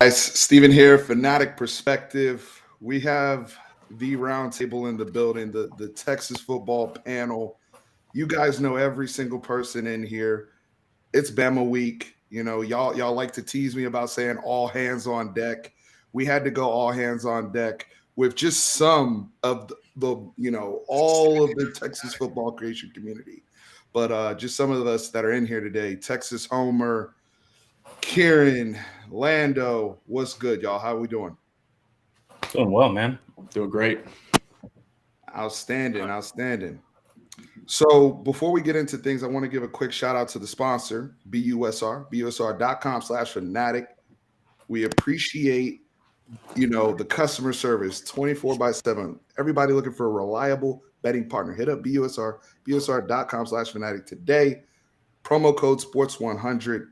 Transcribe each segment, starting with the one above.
Stephen here, Fanatic Perspective. We have the roundtable in the building, the Texas football panel. You guys know every single person in here. It's Bama week. You know, y'all like to tease me about saying all hands on deck. We had to go all hands on deck with just some of all of the Texas football creation community. But just some of us that are in here today, Texas Homer, Kieran, Lando, what's good, y'all? How we doing? Doing well, man. Doing great. Outstanding. So before we get into things, I want to give a quick shout out to the sponsor, busr.com/fanatic. We appreciate, the customer service 24/7. Everybody looking for a reliable betting partner. Hit up busr.com/fanatic today. Promo code sports100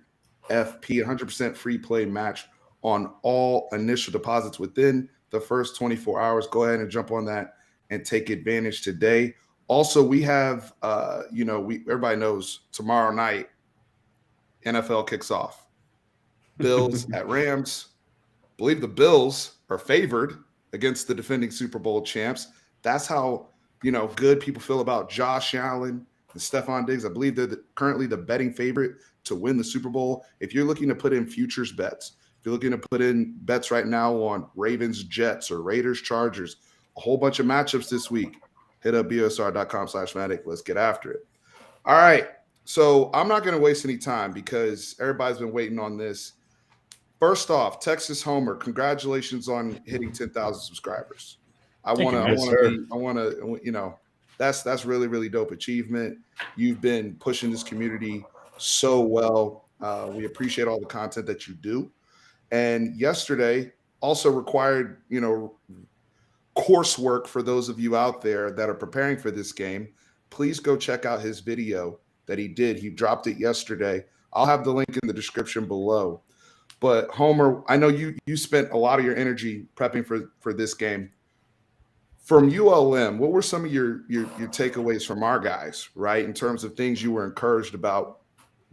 FP, 100% free play match on all initial deposits within the first 24 hours. Go ahead and jump on that and take advantage today. Also, we have, everybody knows tomorrow night, NFL kicks off. Bills at Rams. I believe the Bills are favored against the defending Super Bowl champs. That's how, good people feel about Josh Allen and Stephon Diggs. I believe they're currently the betting favorite to win the Super Bowl. If you're looking to put in futures bets, if you're looking to put in bets right now on Ravens, Jets, or Raiders, Chargers, a whole bunch of matchups this week, hit up busr.com/fanatic. Let's get after it. All right. So I'm not going to waste any time because everybody's been waiting on this. First off, Texas Homer, congratulations on hitting 10,000 subscribers. That's really, really dope achievement. You've been pushing this community so well. We appreciate all the content that you do. And yesterday also required, coursework for those of you out there that are preparing for this game. Please go check out his video that he did. He dropped it yesterday. I'll have the link in the description below. But Homer, I know you spent a lot of your energy prepping for this game. From ULM, what were some of your takeaways from our guys, right, in terms of things you were encouraged about?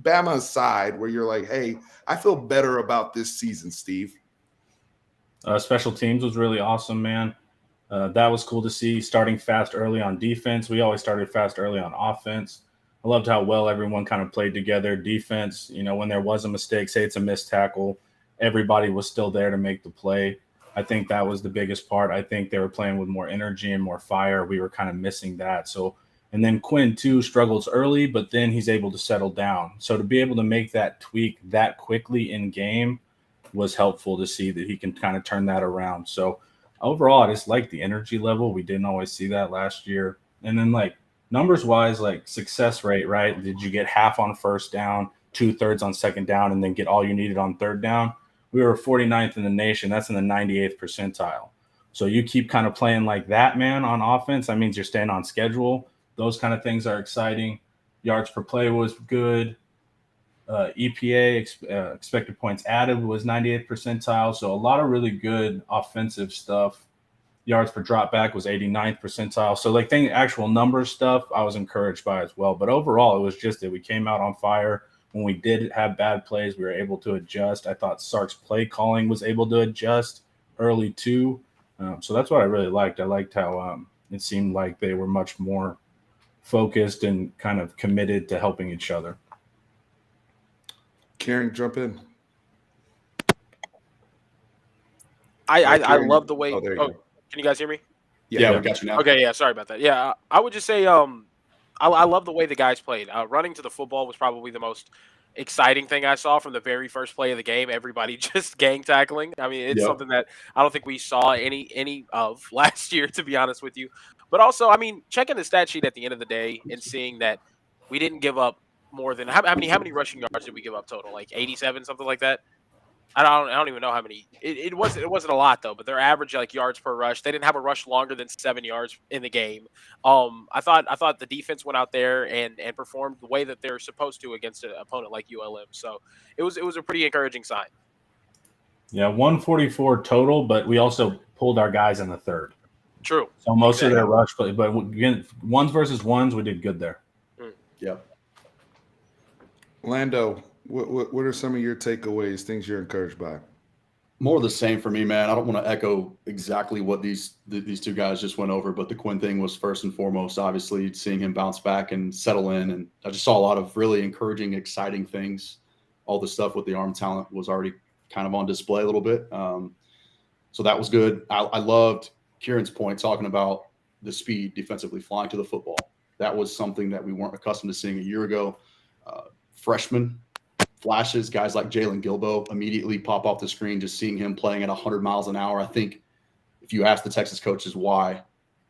Bama aside, where you're like, hey, I feel better about this season, Steve. Special teams was really awesome, man. That was cool to see, starting fast early on defense. We always started fast early on offense. I loved how well everyone kind of played together. Defense, when there was a mistake, say it's a missed tackle, everybody was still there to make the play. I think that was the biggest part. I think they were playing with more energy and more fire. We were kind of missing that. So, and then Quinn, too, struggles early, but then he's able to settle down. So to be able to make that tweak that quickly in game was helpful to see that he can kind of turn that around. So overall, I just like the energy level. We didn't always see that last year. And then, numbers-wise, success rate, right? Did you get half on first down, 2/3 on second down, and then get all you needed on third down? We were 49th in the nation. That's in the 98th percentile. So you keep kind of playing like that, man, on offense. That means you're staying on schedule. Those kind of things are exciting. Yards per play was good. EPA, expected points added, was 98th percentile. So a lot of really good offensive stuff. Yards per drop back was 89th percentile. So actual numbers stuff, I was encouraged by as well. But overall, it was just that we came out on fire. When we did have bad plays, we were able to adjust. I thought Sark's play calling was able to adjust early too. So that's what I really liked. I liked how it seemed like they were much more focused and kind of committed to helping each other. Kieran, jump in. I love the way. There you go. Go. Can you guys hear me? Yeah, we got you now. Okay, yeah, sorry about that. Yeah, I would just say I love the way the guys played. Running to the football was probably the most exciting thing I saw from the very first play of the game. Everybody just gang tackling. I mean, it's something that I don't think we saw any of last year, to be honest with you. But also, I mean, checking the stat sheet at the end of the day and seeing that we didn't give up more than how many rushing yards did we give up total? Like 87, something like that. I don't even know how many. It wasn't a lot though, but their average yards per rush. They didn't have a rush longer than 7 yards in the game. I thought the defense went out there and performed the way that they're supposed to against an opponent like ULM. So it was a pretty encouraging sign. Yeah, 144 total, but we also pulled our guys in the third. True. So most of their rush play, but again, ones versus ones, we did good there. Yep. Lando, what are some of your takeaways, things you're encouraged by? More of the same for me, man. I don't want to echo exactly what these two guys just went over, but the Quinn thing was first and foremost, obviously, seeing him bounce back and settle in. And I just saw a lot of really encouraging, exciting things. All the stuff with the arm talent was already kind of on display a little bit. So that was good. I loved Kieran's point talking about the speed defensively, flying to the football. That was something that we weren't accustomed to seeing a year ago. Freshmen flashes, guys like Jalen Gilbo immediately pop off the screen, just seeing him playing at 100 miles an hour. I think if you ask the Texas coaches why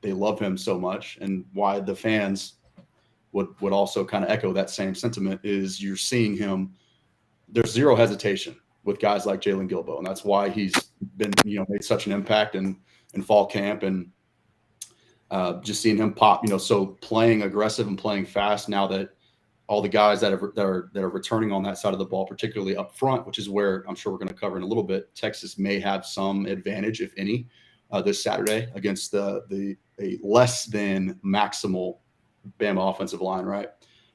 they love him so much and why the fans would also kind of echo that same sentiment is you're seeing him. There's zero hesitation with guys like Jalen Gilbo, and that's why he's been, made such an impact in fall camp, and just seeing him pop, so playing aggressive and playing fast now that all the guys that are returning on that side of the ball, particularly up front, which is where I'm sure we're going to cover in a little bit, Texas may have some advantage, if any, this Saturday against a less than maximal Bama offensive line, right?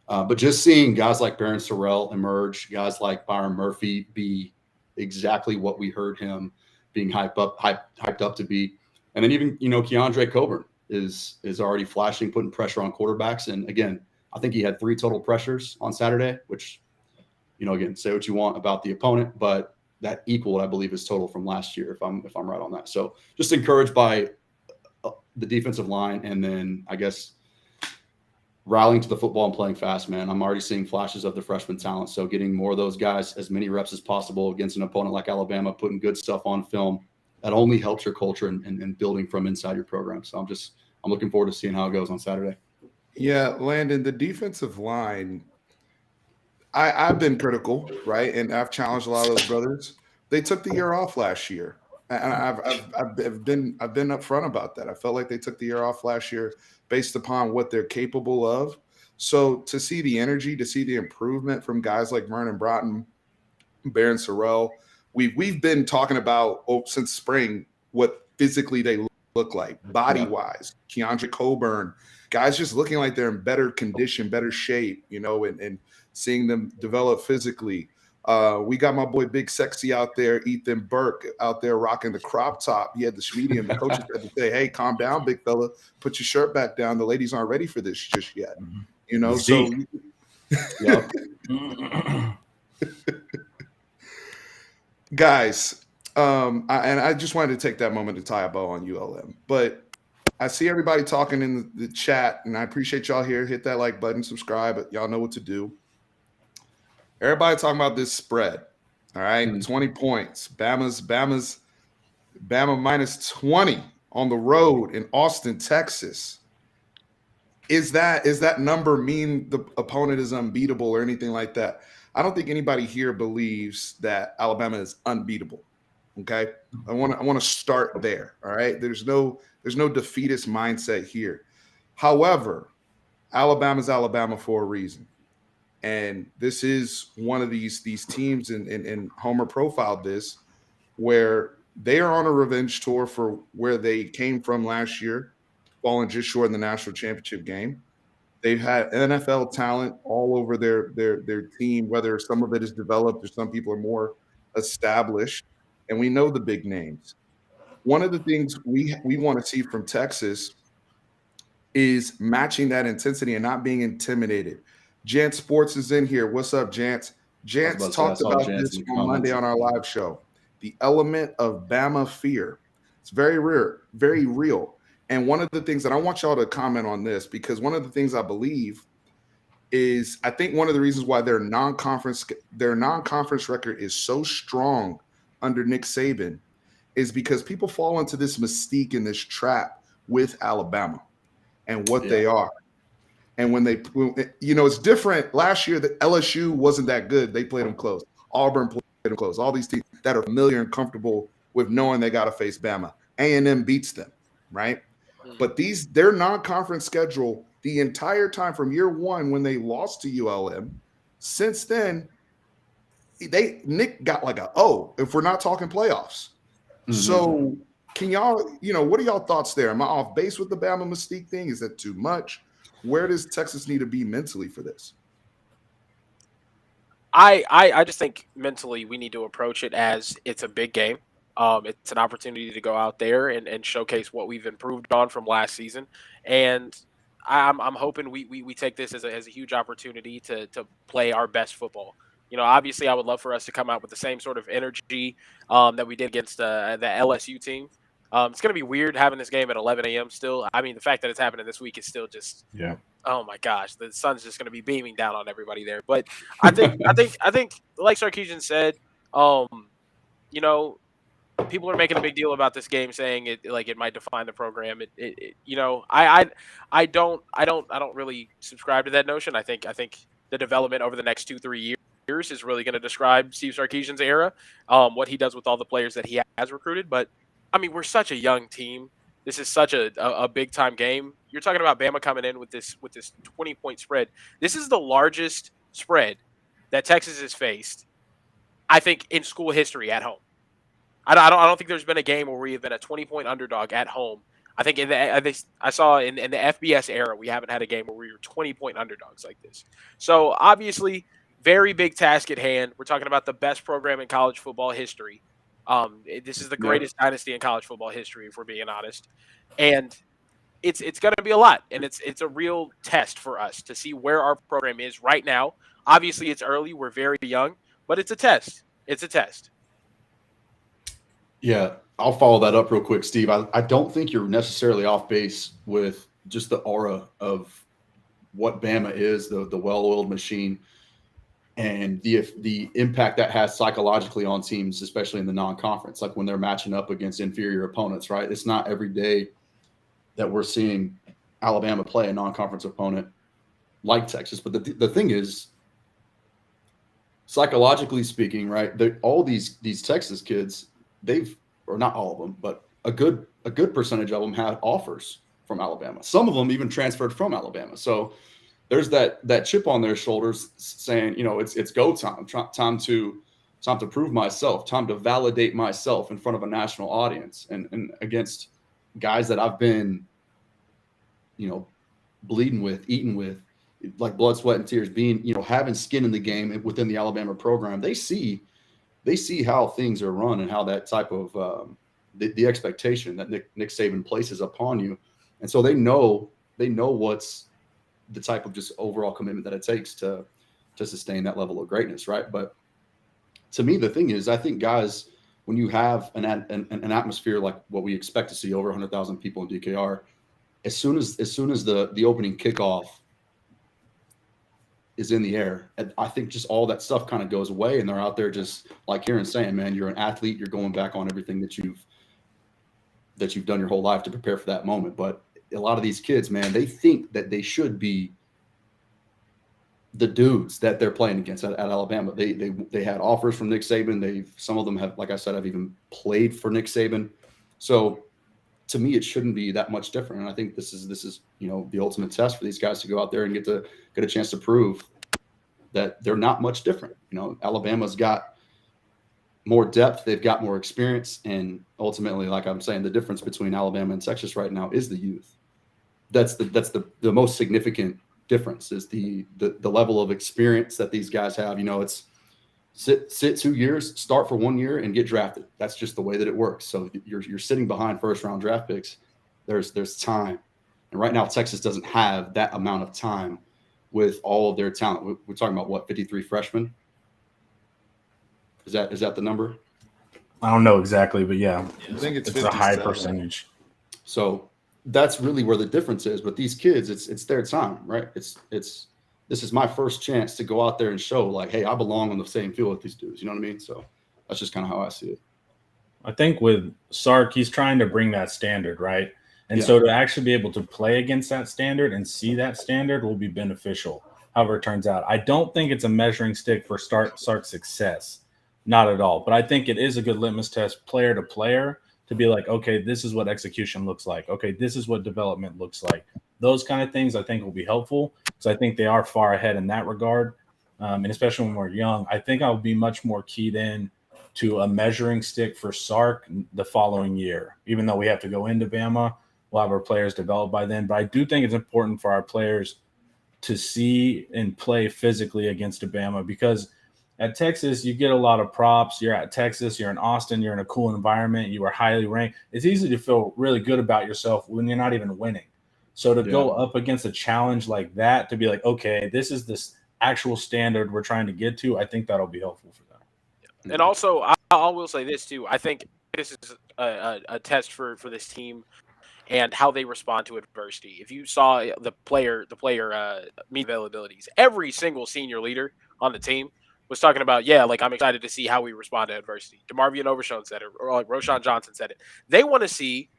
But just seeing guys like Barron Sorrell emerge, guys like Byron Murphy be exactly what we heard him being hyped up to be, and then even Keandre Coburn is already flashing, putting pressure on quarterbacks, and again, I think he had 3 total pressures on Saturday, which, again, say what you want about the opponent, but that equaled, I believe, his total from last year, if I'm right on that. So just encouraged by the defensive line, and then I guess rallying to the football and playing fast, man. I'm already seeing flashes of the freshman talent. So getting more of those guys, as many reps as possible against an opponent like Alabama, putting good stuff on film, that only helps your culture and building from inside your program. So I'm looking forward to seeing how it goes on Saturday. Yeah, Landon, the defensive line, I've been critical, right? And I've challenged a lot of those brothers. They took the year off last year. And I've been upfront about that. I felt like they took the year off last year based upon what they're capable of. So to see the energy, to see the improvement from guys like Vernon Broughton, Barron Sorrell, we've been talking about since spring what physically they look like, body-wise. Keandre Coburn, guys just looking like they're in better condition, better shape, and seeing them develop physically. We got my boy Big Sexy out there, Ethan Burke out there rocking the crop top. He had the medium. The coaches had to say, hey, calm down, big fella. Put your shirt back down. The ladies aren't ready for this just yet. So guys, I just wanted to take that moment to tie a bow on ULM. But I see everybody talking in the chat, and I appreciate y'all here. Hit that like button, subscribe. Y'all know what to do. Everybody talking about this spread. All right, 20 points. Bama minus 20 on the road in Austin, Texas. Is that number mean the opponent is unbeatable or anything like that? I don't think anybody here believes that Alabama is unbeatable. Okay, I want to start there. All right, there's no defeatist mindset here. However, Alabama's Alabama for a reason. And this is one of these teams, and Homer profiled this, where they are on a revenge tour for where they came from last year, falling just short in the national championship game. They've had NFL talent all over their team, whether some of it is developed or some people are more established, and we know the big names. One of the things we want to see from Texas is matching that intensity and not being intimidated. Jant Sports is in here. What's up, Jant? Jant's talked about this on Monday on our live show. The element of Bama fear. It's very rare, very real. And one of the things that I want y'all to comment on this, because one of the things I believe is I think one of the reasons why their non-conference record is so strong under Nick Saban is because people fall into this mystique and this trap with Alabama and what they are. And when it's different. Last year, the LSU wasn't that good. They played them close. Auburn played them close. All these teams that are familiar and comfortable with knowing they got to face Bama. A&M beats them, right? But their non-conference schedule the entire time from year one when they lost to ULM, since then, Nick got like if we're not talking playoffs. So can y'all, what are y'all thoughts there? Am I off base with the Bama mystique thing? Is that too much? Where does Texas need to be mentally for this? I just think mentally we need to approach it as it's a big game. It's an opportunity to go out there and showcase what we've improved on from last season. And I'm hoping we take this as a huge opportunity to play our best football. Obviously, I would love for us to come out with the same sort of energy that we did against the LSU team. It's going to be weird having this game at 11 a.m. still. I mean, the fact that it's happening this week is still just, Yeah. oh my gosh, the sun's just going to be beaming down on everybody there. But I think, like Sarkisian said, um, you know, people are making a big deal about this game, saying it might define the program. I don't really subscribe to that notion. I think the development over the next 2-3 years is really going to describe Steve Sarkisian's era, what he does with all the players that he has recruited. But I mean, we're such a young team. This is such a big time game. You're talking about Bama coming in with this 20-point spread. This is the largest spread that Texas has faced, I think, in school history at home. I don't think there's been a game where we have been a 20-point underdog at home. I think I saw in the FBS era, we haven't had a game where we were 20-point underdogs like this. So obviously, very big task at hand. We're talking about the best program in college football history. This is the greatest dynasty in college football history, if we're being honest. And it's going to be a lot, and it's a real test for us to see where our program is right now. Obviously, it's early. We're very young, but it's a test. It's a test. Yeah, I'll follow that up real quick, Steve. I don't think you're necessarily off base with just the aura of what Bama is, the well-oiled machine, and the impact that has psychologically on teams, especially in the non-conference, like when they're matching up against inferior opponents, right? It's not every day that we're seeing Alabama play a non-conference opponent like Texas. But the thing is, psychologically speaking, right, all these Texas kids, or not all of them, but a good percentage of them had offers from Alabama. Some of them even transferred from Alabama. So there's that chip on their shoulders saying, it's go time to prove myself, time to validate myself in front of a national audience and against guys that I've been, bleeding with, eating with, like blood, sweat, and tears, being, having skin in the game within the Alabama program. They see how things are run and how that type of the expectation that Nick Saban places upon you. And so they know what's the type of just overall commitment that it takes to sustain that level of greatness. Right. But to me, the thing is, I think guys, when you have an atmosphere like what we expect to see, over 100,000 people in DKR, as soon as the opening kickoff is in the air, and I think just all that stuff kind of goes away, and they're out there just like Kieran's saying, man, you're an athlete, you're going back on everything that you've done your whole life to prepare for that moment. But a lot of these kids, man, they think that they should be the dudes that they're playing against at Alabama. They had offers from Nick Saban. Some of them have, like I said, have even played for Nick Saban. So to me, it shouldn't be that much different. And I think this is the ultimate test for these guys to go out there and get a chance to prove that they're not much different. Alabama's got more depth, they've got more experience, and ultimately, like I'm saying, the difference between Alabama and Texas right now is the youth. That's the most significant difference, is the level of experience that these guys have. It's sit 2 years, start for 1 year, and get drafted. That's just the way that it works. So you're sitting behind first round draft picks. There's time, and right now Texas doesn't have that amount of time with all of their talent. We're talking about what, 53 freshmen? Is that the number? I don't know exactly, but yeah, I think it's a high percentage. So that's really where the difference is. But these kids, it's their time, right? This is my first chance to go out there and show, like, hey, I belong on the same field with these dudes. You know what I mean? So that's just kind of how I see it. I think with Sark, he's trying to bring that standard, right? And so to actually be able to play against that standard and see that standard will be beneficial, however it turns out. I don't think it's a measuring stick for Sark's success. Not at all. But I think it is a good litmus test, player to player, to be like, okay, this is what execution looks like. Okay, this is what development looks like. Those kind of things I think will be helpful, because I think they are far ahead in that regard. And especially when we're young, I think I'll be much more keyed in to a measuring stick for Sark the following year. Even though we have to go into Bama, we'll have our players developed by then. But I do think it's important for our players to see and play physically against Bama, because At Texas, you get a lot of props. You're at Texas, you're in Austin, you're in a cool environment, you are highly ranked. It's easy to feel really good about yourself when you're not even winning. So to go up against a challenge like that, to be like, okay, this is this actual standard we're trying to get to, I think that'll be helpful for them. And also, I will say this too. I think this is a test for this team and how they respond to adversity. If you saw the player meet availabilities, every single senior leader on the team was talking about, like I'm excited to see how we respond to adversity. DeMarvion Overshown said it, or like Roshan Johnson said it. They want to see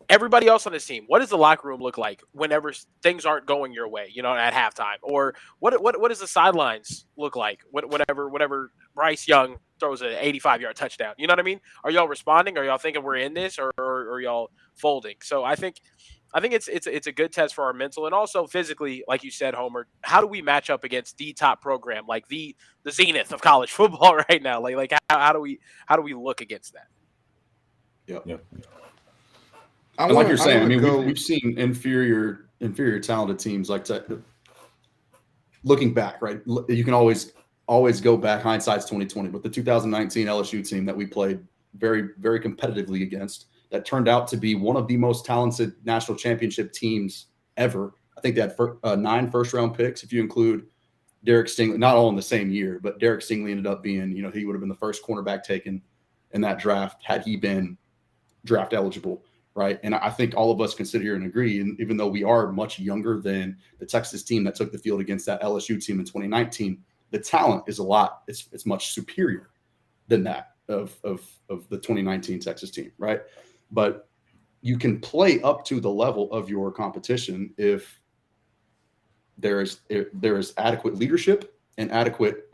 everybody else on this team. What does the locker room look like whenever things aren't going your way? At halftime, or what does the sidelines look like whenever Bryce Young throws an 85-yard touchdown? You know what I mean? Are y'all responding? Are y'all thinking we're in this, or are y'all folding? So I think it's a good test for our mental and also physically, like you said, Homer. How do we match up against the top program, like the zenith of college football right now? Like how do we look against that? Yep. And like you're saying, I mean, we've seen inferior talented teams like looking back, right? You can always go back. Hindsight's 2020, but the 2019 LSU team that we played very, very competitively against, that turned out to be one of the most talented national championship teams ever. I think they had 9 first-round picks, if you include Derek Stingley, not all in the same year, but Derek Stingley ended up being, he would have been the first cornerback taken in that draft had he been draft eligible. Right. And I think all of us can sit here and agree. And even though we are much younger than the Texas team that took the field against that LSU team in 2019, the talent is it's much superior than that of the 2019 Texas team. Right. But you can play up to the level of your competition if there is adequate leadership and adequate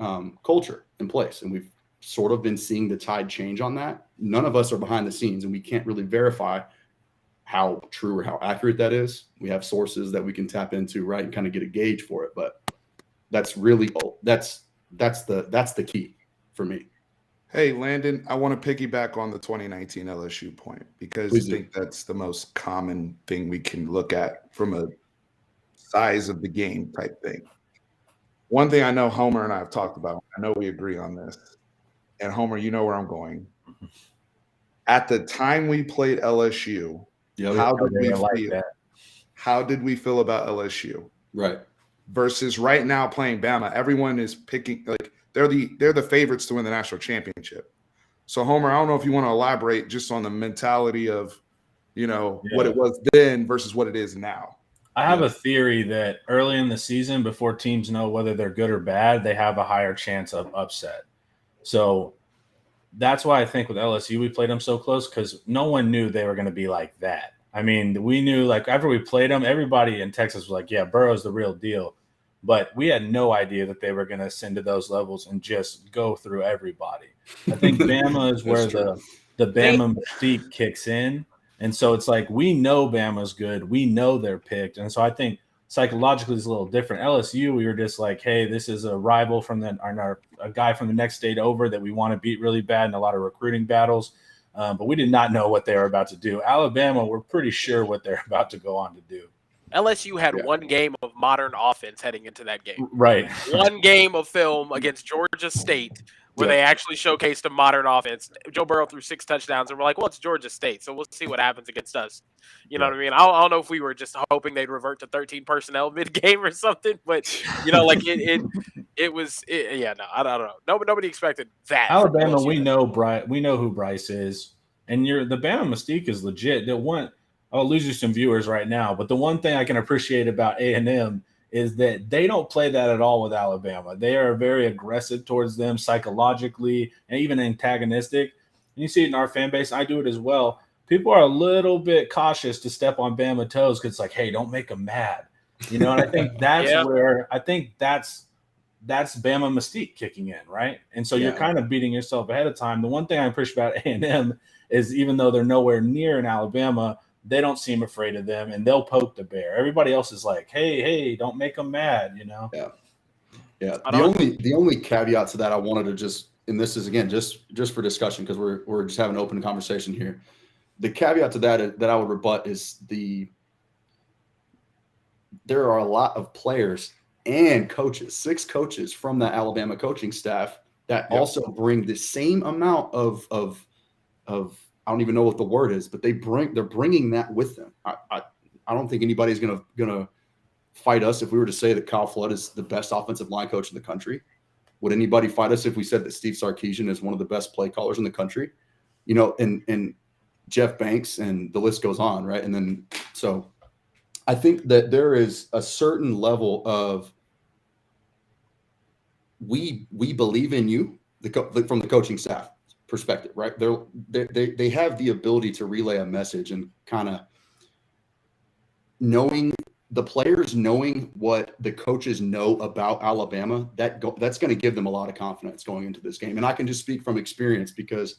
culture in place. And we've sort of been seeing the tide change on that. None of us are behind the scenes and we can't really verify how true or how accurate that is. We have sources that we can tap into, right, and kind of get a gauge for it. But that's the key for me. Hey, Landon, I want to piggyback on the 2019 LSU point because I think that's the most common thing we can look at from a size of the game type thing. One thing I know Homer and I have talked about, I know we agree on this, and Homer, you know where I'm going. At the time we played LSU, how did we feel about LSU? Right. Versus right now playing Bama, everyone is picking like they're the favorites to win the national championship. So Homer, I don't know if you want to elaborate just on the mentality of, what it was then versus what it is now. I have a theory that early in the season, before teams know whether they're good or bad, they have a higher chance of upset. So that's why I think with LSU, we played them so close because no one knew they were going to be like that. I mean, we knew like after we played them, everybody in Texas was like, yeah, Burrow's the real deal. But we had no idea that they were going to ascend to those levels and just go through everybody. I think Bama is where the Bama mystique kicks in. And so it's like we know Bama's good. We know they're picked. And so I think psychologically it's a little different. LSU, we were just like, hey, this is a rival from a guy from the next state over that we want to beat really bad in a lot of recruiting battles. But we did not know what they were about to do. Alabama, we're pretty sure what they're about to go on to do. LSU had one game of modern offense heading into that game. Right. One game of film against Georgia State where they actually showcased a modern offense. Joe Burrow threw 6 touchdowns, and we're like, well, it's Georgia State, so we'll see what happens against us. You know what I mean? I don't know if we were just hoping they'd revert to 13 personnel mid-game or something, but, like it was – no, I don't know. Nobody expected that. Alabama, we know who Bryce is, and the Bama mystique is legit. I'll lose you some viewers right now, but the one thing I can appreciate about A&M is that they don't play that at all with Alabama. They are very aggressive towards them psychologically and even antagonistic. And you see it in our fan base. I do it as well. People are a little bit cautious to step on Bama toes because it's like, hey, don't make them mad. And I think that's that's Bama mystique kicking in, right? And so you're kind of beating yourself ahead of time. The one thing I appreciate about A&M is even though they're nowhere near in Alabama, they don't seem afraid of them, and they'll poke the bear. Everybody else is like, hey, don't make them mad, Yeah. The only caveat to that I wanted to and this is again just for discussion because we're just having an open conversation here. The caveat to that I would rebut is there are a lot of players and coaches, 6 coaches from the Alabama coaching staff that also bring the same amount of I don't even know what the word is, but they're bringing that with them. I don't think anybody's gonna fight us if we were to say that Kyle Flood is the best offensive line coach in the country. Would anybody fight us if we said that Steve Sarkisian is one of the best play callers in the country? You know, and Jeff Banks, and the list goes on, right? And then so I think that there is a certain level of we believe in you from the coaching staff perspective, right? They have the ability to relay a message and kind of knowing the players, knowing what the coaches know about Alabama, that's going to give them a lot of confidence going into this game. And I can just speak from experience because,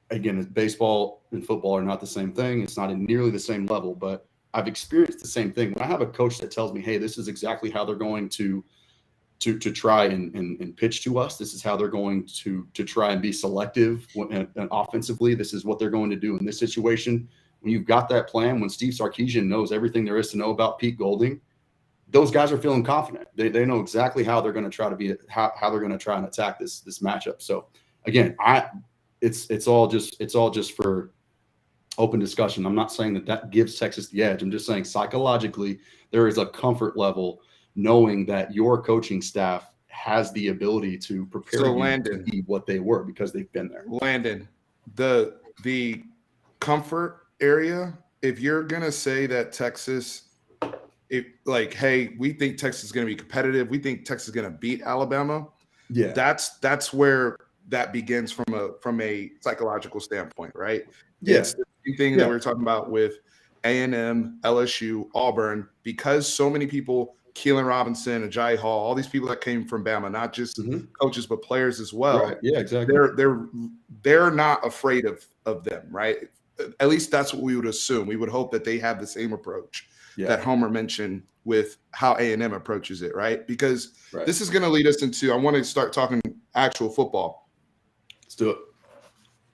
again, baseball and football are not the same thing. It's not in nearly the same level, but I've experienced the same thing. When I have a coach that tells me, hey, this is exactly how they're going to try and pitch to us. This is how they're going to try and be selective and offensively. This is what they're going to do in this situation. When you've got that plan, when Steve Sarkisian knows everything there is to know about Pete Golding, those guys are feeling confident. They know exactly how they're going to try to how they're going to try and attack this matchup. So again, it's all just for open discussion. I'm not saying that gives Texas the edge. I'm just saying psychologically there is a comfort level knowing that your coaching staff has the ability to prepare you to be what they were because they've been there. Landon, the comfort area, if you're gonna say that Texas, hey, we think Texas is gonna be competitive, we think Texas is gonna beat Alabama. Yeah, that's where that begins from a psychological standpoint, right? Yeah. It's the same thing that we were talking about with A&M, LSU, Auburn, because so many people, Kieran Robinson, Ajay Hall, all these people that came from Bama, not just coaches but players as well. Right. Yeah, exactly. They're not afraid of them, right? At least that's what we would assume. We would hope that they have the same approach that Homer mentioned with how A&M approaches it, right? Because this is going to lead us into, I want to start talking actual football. Let's do it.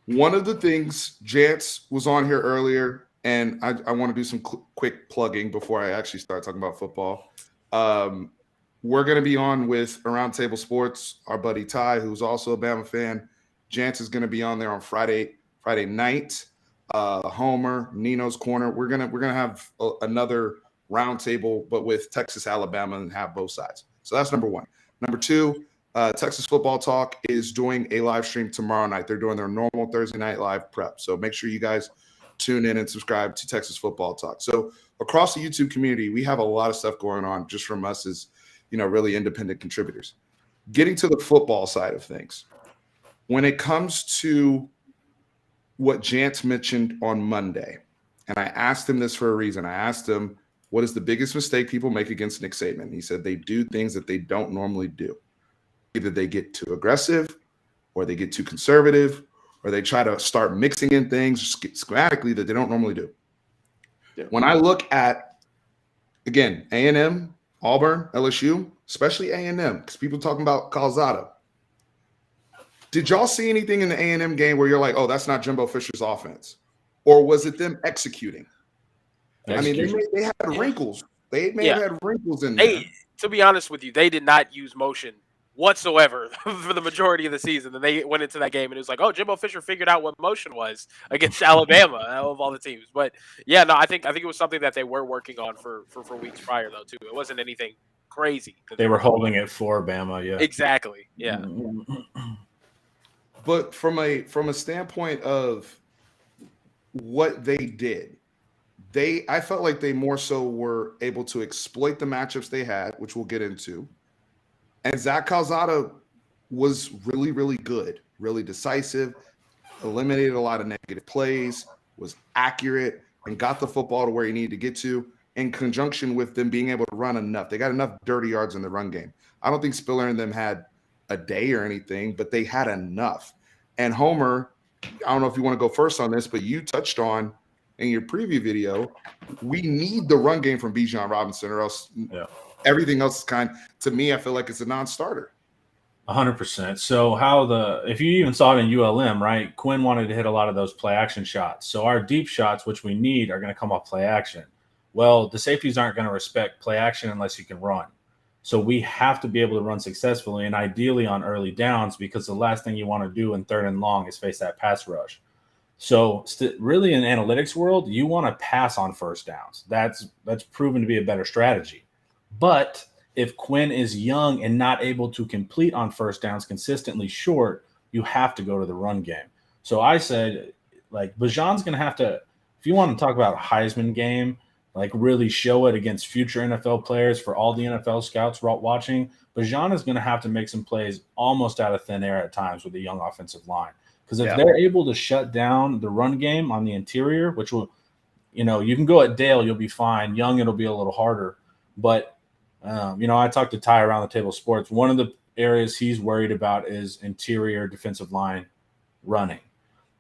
One of the things, Jance was on here earlier, and I want to do some quick plugging before I actually start talking about football. We're going to be on with Around Table Sports, our buddy Ty, who's also a Bama fan. Jance is going to be on there on Friday night. Homer, Nino's Corner. We're gonna have another roundtable, but with Texas, Alabama, and have both sides. So that's number one. Number two, Texas Football Talk is doing a live stream tomorrow night. They're doing their normal Thursday night live prep. So make sure you guys tune in and subscribe to Texas Football Talk. So across the YouTube community, we have a lot of stuff going on just from us as, really independent contributors. Getting to the football side of things, when it comes to what Jance mentioned on Monday, and I asked him this for a reason. I asked him, what is the biggest mistake people make against Nick Saban? He said they do things that they don't normally do. Either they get too aggressive, or they get too conservative, or they try to start mixing in things schematically that they don't normally do. Yeah. When I look at, again, A&M, Auburn, LSU, especially A&M, because people talking about Calzada. Did y'all see anything in the A&M game where you're like, oh, that's not Jimbo Fisher's offense? Or was it them executing? I mean, they had wrinkles. They may have had wrinkles in there. To be honest with you, they did not use motion whatsoever for the majority of the season. And they went into that game and it was like, oh, Jimbo Fisher figured out what motion was against Alabama of all the teams. But yeah, no, I think it was something that they were working on for weeks prior though too. It wasn't anything crazy. They were holding it for Bama, yeah. Exactly. Yeah. But from a standpoint of what they did, I felt like they more so were able to exploit the matchups they had, which we'll get into. And Zach Calzada was really, really good, really decisive, eliminated a lot of negative plays, was accurate, and got the football to where he needed to get to, in conjunction with them being able to run enough. They got enough dirty yards in the run game. I don't think Spiller and them had a day or anything, but they had enough. And Homer, I don't know if you want to go first on this, but you touched on in your preview video, we need the run game from Bijan Robinson, or else everything else is to me, I feel like it's a non-starter. 100%. So if you even saw it in ULM, right? Quinn wanted to hit a lot of those play action shots. So our deep shots, which we need, are going to come off play action. Well, the safeties aren't going to respect play action unless you can run. So we have to be able to run successfully and ideally on early downs, because the last thing you want to do in 3rd and long is face that pass rush. So really in analytics world, you want to pass on first downs. That's proven to be a better strategy. But if Quinn is young and not able to complete on first downs consistently short, you have to go to the run game. So I said, like, Bijan's going to have to, if you want to talk about a Heisman game, like really show it against future NFL players for all the NFL scouts watching, Bijan is going to have to make some plays almost out of thin air at times with a young offensive line. Because if they're able to shut down the run game on the interior, which will, you can go at Dale, you'll be fine. Young, it'll be a little harder. But, I talked to Ty around the table sports. One of the areas he's worried about is interior defensive line running.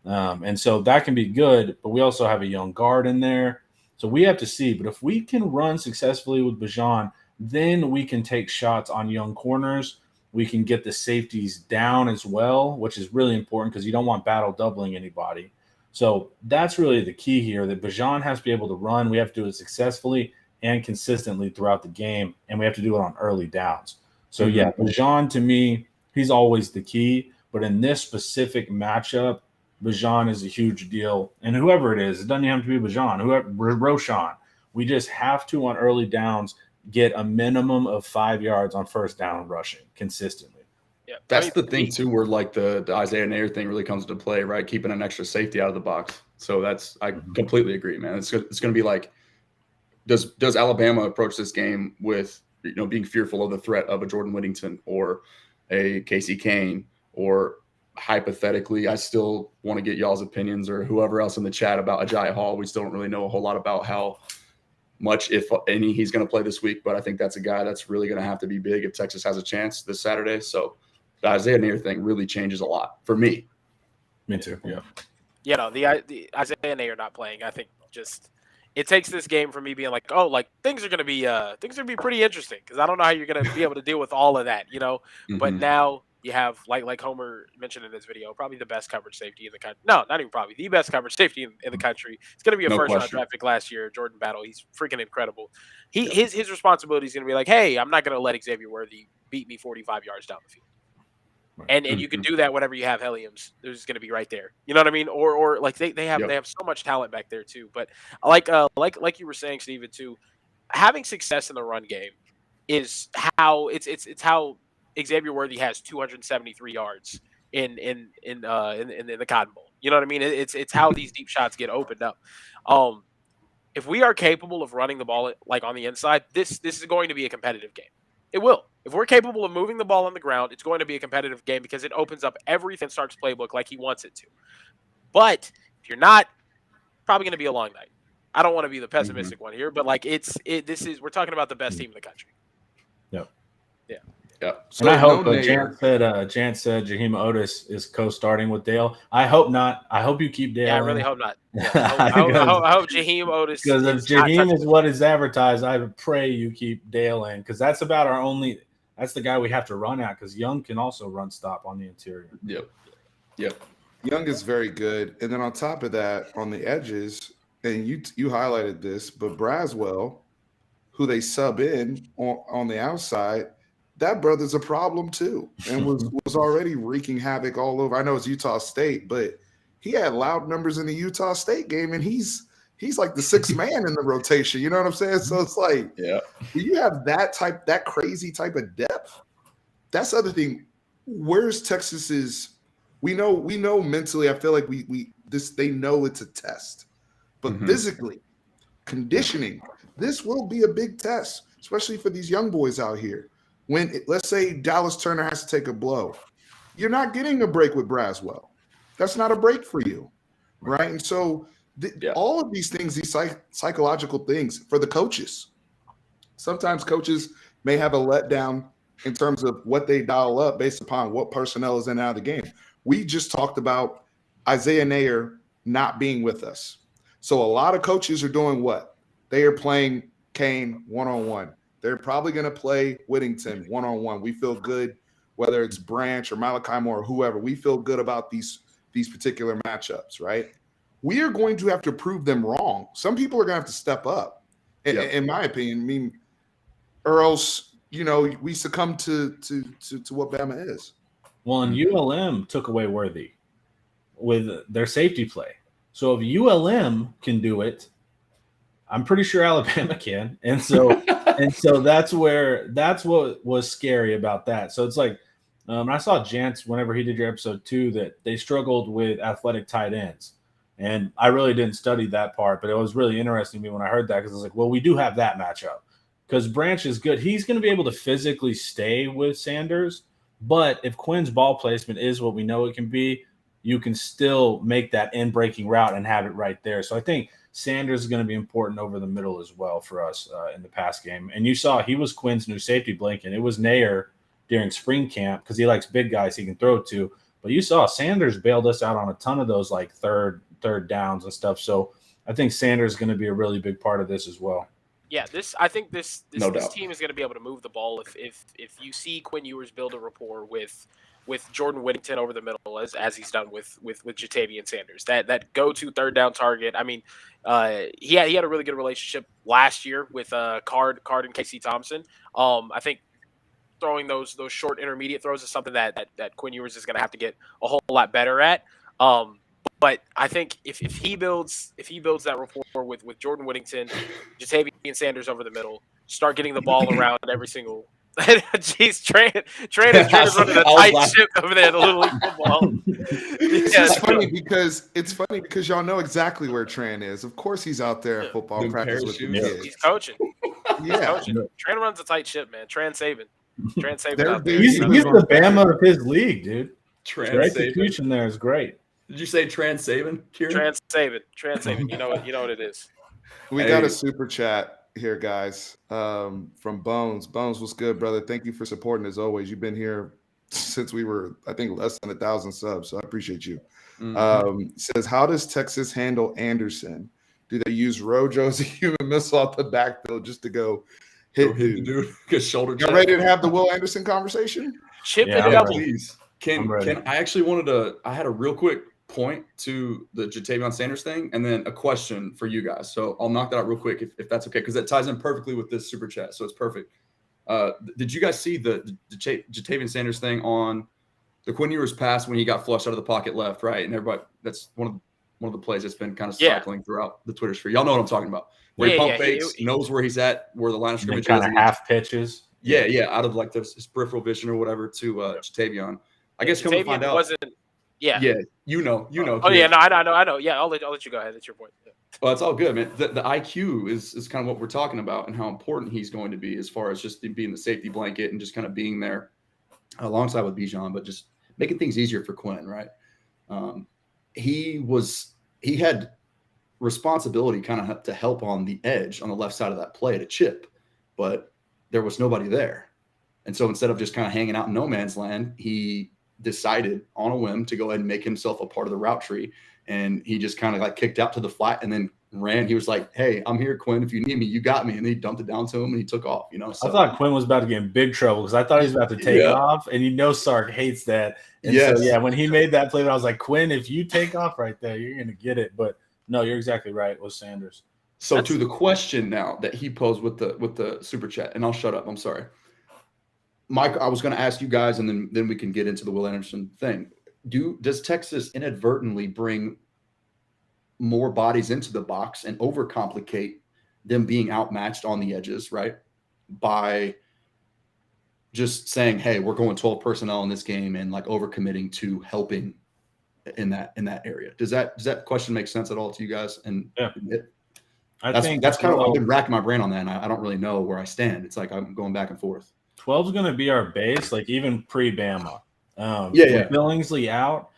And so that can be good, but we also have a young guard in there. So we have to see. But if we can run successfully with Bijan, then we can take shots on young corners. We can get the safeties down as well, which is really important because you don't want battle doubling anybody. So that's really the key here, that Bijan has to be able to run. We have to do it successfully and consistently throughout the game, and we have to do it on early downs. So, Bijan, to me, he's always the key. But in this specific matchup, Bijan is a huge deal. And whoever it is, it doesn't have to be Bijan, whoever, Roshan, we just have to, on early downs, get a minimum of 5 yards on first down rushing consistently. Yeah, that's the thing too, where like the Isaiah Nair thing really comes into play, right? Keeping an extra safety out of the box. So I completely agree, man. It's going to be like, does Alabama approach this game with being fearful of the threat of a Jordan Whittington or a Casey Kane, or hypothetically, I still want to get y'all's opinions or whoever else in the chat about Ajay Hall. We still don't really know a whole lot about how much, if any, he's going to play this week, but I think that's a guy that's really going to have to be big if Texas has a chance this Saturday. So the Isaiah Nair thing really changes a lot for me. Me too. Yeah. The Isaiah Nair not playing, I think just it takes this game from me being like, oh, like things are going to be pretty interesting, because I don't know how you're going to be able to deal with all of that, But now you have, like Homer mentioned in his video, probably the best coverage safety in the country. No, not even probably, the best coverage safety in the country. It's going to be a first-round draft pick last year, Jordan Battle. He's freaking incredible. His responsibility is going to be like, hey, I'm not going to let Xavier Worthy beat me 45 yards down the field. And you can do that whenever you have Helliams. They're just going to be right there. You know what I mean? Or like they have so much talent back there too. But like you were saying, Steven, too, having success in the run game is how it's how Xavier Worthy has 273 yards in the Cotton Bowl. You know what I mean? It's how these deep shots get opened up. If we are capable of running the ball like on the inside, this is going to be a competitive game. It will. If we're capable of moving the ball on the ground, it's going to be a competitive game because it opens up everything Stark's playbook like he wants it to. But if you're not, probably going to be a long night. I don't want to be the pessimistic one here, but like we're talking about the best team in the country. Yep. Yeah. Yeah. So and I hope Jant said Jaheim Otis is co-starting with Dale. I hope not. I hope you keep Dale. Yeah, I really hope not. Yeah, I hope Jaheim Otis. Because if Jaheim is what is advertised, I would pray you keep Dale in, because that's about our only. That's the guy we have to run at, because Young can also run stop on the interior. Yep. Young is very good, and then on top of that, on the edges, and you highlighted this, but Braswell, who they sub in on the outside. That brother's a problem too, and was already wreaking havoc all over. I know it's Utah State, but he had loud numbers in the Utah State game, and he's like the sixth man in the rotation. You know what I'm saying? So it's like, you have that crazy type of depth. That's the other thing. Where's Texas's? We know mentally. I feel like they know it's a test, but physically, conditioning, this will be a big test, especially for these young boys out here. Let's say Dallas Turner has to take a blow, you're not getting a break with Braswell. That's not a break for you, right? And so all of these things, these psychological things for the coaches. Sometimes coaches may have a letdown in terms of what they dial up based upon what personnel is in and out of the game. We just talked about Isaiah Nair not being with us. So a lot of coaches are doing what? They are playing Kane one-on-one. They're probably going to play Whittington one-on-one. We feel good, whether it's Branch or Malachi Moore or whoever. We feel good about these particular matchups, right? We are going to have to prove them wrong. Some people are going to have to step up, in my opinion. I mean, or else we succumb to what Bama is. Well, and ULM took away Worthy with their safety play. So if ULM can do it, I'm pretty sure Alabama can. And so that's what was scary about that. So it's like, I saw Jance whenever he did your episode 2 that they struggled with athletic tight ends. And I really didn't study that part, but it was really interesting to me when I heard that, because I was like, well, we do have that matchup because Branch is good. He's going to be able to physically stay with Sanders. But if Quinn's ball placement is what we know it can be, you can still make that in-breaking route and have it right there. So I think Sanders is going to be important over the middle as well for us in the pass game. And you saw he was Quinn's new safety blanket. It was Nair during spring camp because he likes big guys he can throw to. But you saw Sanders bailed us out on a ton of those like third downs and stuff. So I think Sanders is going to be a really big part of this as well. Yeah, I think this No doubt. team is going to be able to move the ball if you see Quinn Ewers build a rapport with Jordan Whittington over the middle as he's done with Jatavian Sanders. That go-to third down target. I mean, he had a really good relationship last year with Card and Casey Thompson. I think throwing those short intermediate throws is something that Quinn Ewers is going to have to get a whole lot better at. But I think if he builds that rapport with Jordan Whittington, Jatavian Sanders over the middle, start getting the ball around every single. Jeez, Tran is running a tight ship over there in the Little League football. It's funny because y'all know exactly where Tran is. Of course, he's out there at football practice with the kids. He's coaching. Yeah, Tran runs a tight ship, man. Tran Saban out there. He's the Bama of his league, dude. Tran Their execution there is great. Did you say Tran Saban, Kieran? Tran Saban. You know what it is. We got a super chat here, guys, from Bones. Bones, what's good, brother? Thank you for supporting as always. You've been here since we were, I think, less than 1,000 subs, so I appreciate you. Says, how does Texas handle Anderson? Do they use Rojo as a human missile off the backfield just to go hit dude? Because shoulder. You ready to have the Will Anderson conversation? Chip and double. Please. I actually wanted to. I had a real quick point to the Jatavian Sanders thing, and then a question for you guys. So I'll knock that out real quick if that's okay, because that ties in perfectly with this super chat. So it's perfect. Did you guys see the Jatavian Sanders thing on the Quinn Ewers pass when he got flushed out of the pocket left, right? And everybody, that's one of the plays that's been kind of cycling throughout the Twitter sphere. Y'all know what I'm talking about. Where he pump fakes, knows where he's at, where the line of scrimmage is. Kind of half pitches. Yeah, out of like his peripheral vision or whatever to Jatavian. I guess come to find out. Yeah, you know. Oh yeah, no, I know. Yeah, I'll let you go ahead. That's your point. Yeah. Well, it's all good, man. The IQ is kind of what we're talking about and how important he's going to be as far as just being the safety blanket and just kind of being there alongside with Bijan, but just making things easier for Quinn, right? He had responsibility kind of to help on the edge on the left side of that play to chip, but there was nobody there. And so instead of just kind of hanging out in no man's land, he decided on a whim to go ahead and make himself a part of the route tree. And he just kind of like kicked out to the flat and then ran. He was like, hey, I'm here, Quinn. If you need me, you got me. And then he dumped it down to him and he took off, So, I thought Quinn was about to get in big trouble because I thought he was about to take off. And Sark hates that. And so, when he made that play, I was like, Quinn, if you take off right there, you're going to get it. But no, you're exactly right. It was Sanders. So to the question now that he posed with the super chat, and I'll shut up. I'm sorry. Mike, I was going to ask you guys, and then we can get into the Will Anderson thing. Does Texas inadvertently bring more bodies into the box and overcomplicate them being outmatched on the edges, right? By just saying, hey, we're going 12 personnel in this game and like overcommitting to helping in that area. Does that question make sense at all to you guys? And I think that's kind of I've been racking my brain on that, and I don't really know where I stand. It's like I'm going back and forth. 12 is going to be our base, like even pre-Bama. With Billingsley out,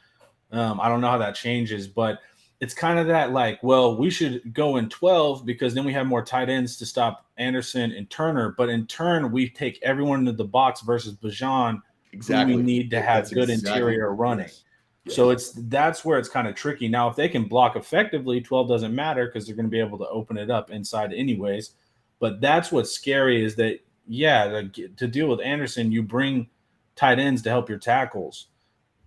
I don't know how that changes, but it's kind of that like, well, we should go in 12 because then we have more tight ends to stop Anderson and Turner. But in turn, we take everyone into the box versus Bijan. Exactly. We need to have good interior running. Yes. So that's where it's kind of tricky. Now, if they can block effectively, 12 doesn't matter because they're going to be able to open it up inside anyways. But that's what's scary is that, to deal with Anderson, you bring tight ends to help your tackles.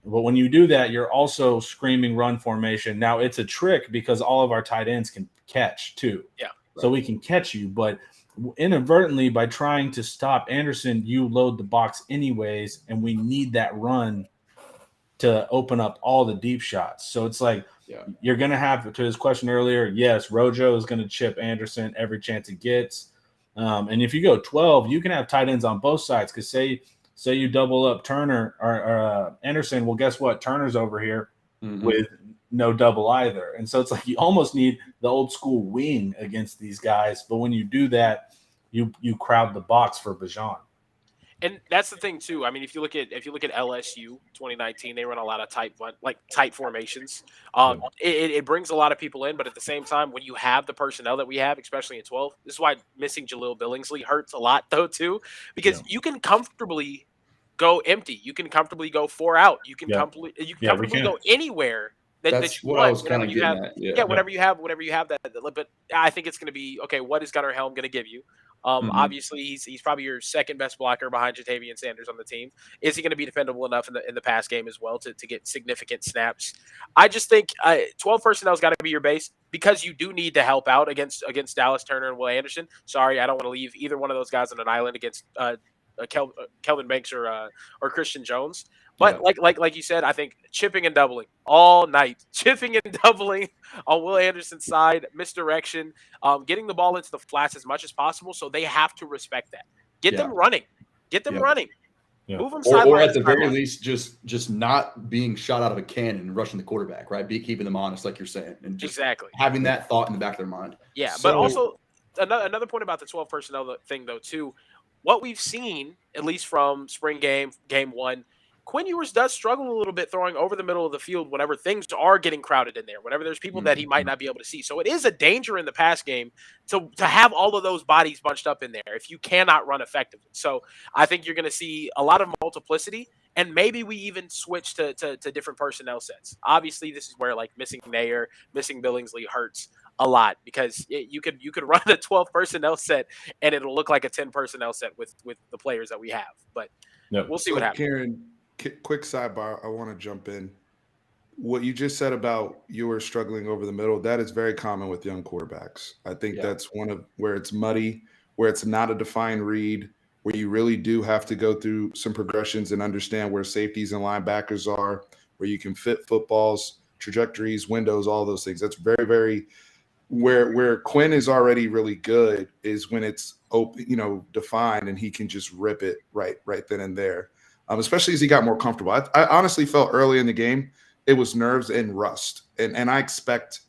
But when you do that, you're also screaming run formation. Now, it's a trick because all of our tight ends can catch too. Yeah. So we can catch you. But inadvertently, by trying to stop Anderson, you load the box anyways, and we need that run to open up all the deep shots. So it's like you're going to have, to his question earlier, yes, Rojo is going to chip Anderson every chance he gets. And if you go 12, you can have tight ends on both sides, because say you double up Turner or Anderson, well, guess what? Turner's over here with no double either. And so it's like you almost need the old school wing against these guys. But when you do that, you crowd the box for Bijan. And that's the thing too. I mean, if you look at LSU 2019, they run a lot of tight formations. It brings a lot of people in, but at the same time, when you have the personnel that we have, especially in 12, this is why missing Jaleel Billingsley hurts a lot though too, because you can comfortably go empty. You can comfortably go 4 out. You can comfortably go anywhere that you what want. I was kind of getting at. Whatever you have that. But I think it's going to be okay. What is Gunnar Helm going to give you? Obviously, he's probably your second best blocker behind Jatavian Sanders on the team. Is he going to be dependable enough in the pass game as well to get significant snaps? I just think 12 personnel has got to be your base, because you do need to help out against Dallas Turner and Will Anderson. Sorry, I don't want to leave either one of those guys on an island against Kelvin Banks or Christian Jones. But like you said, I think chipping and doubling all night, chipping and doubling on Will Anderson's side, misdirection, getting the ball into the flats as much as possible. So they have to respect that. Get them running. Running. Yeah. Move them or at the very least, just not being shot out of a cannon and rushing the quarterback, right? Keeping them honest, like you're saying, and just having that thought in the back of their mind. Yeah, but also another point about the 12 personnel thing, though, too. What we've seen, at least from spring game 1, Quinn Ewers does struggle a little bit throwing over the middle of the field whenever things are getting crowded in there, whenever there's people that he might not be able to see. So it is a danger in the pass game to have all of those bodies bunched up in there if you cannot run effectively. So I think you're going to see a lot of multiplicity, and maybe we even switch to different personnel sets. Obviously, this is where like missing Nair, missing Billingsley hurts a lot, because you could run a 12 personnel set and it'll look like a 10 personnel set with the players that we have. But we'll see what happens. Kieran, quick sidebar. I want to jump in. What you just said about you were struggling over the middle, that is very common with young quarterbacks. I think that's one of where it's muddy, where it's not a defined read, where you really do have to go through some progressions and understand where safeties and linebackers are, where you can fit footballs, trajectories, windows, all those things. That's very, very where Quinn is already really good is when it's open, defined, and he can just rip it right then and there. Especially as he got more comfortable. I honestly felt early in the game it was nerves and rust, and I expect,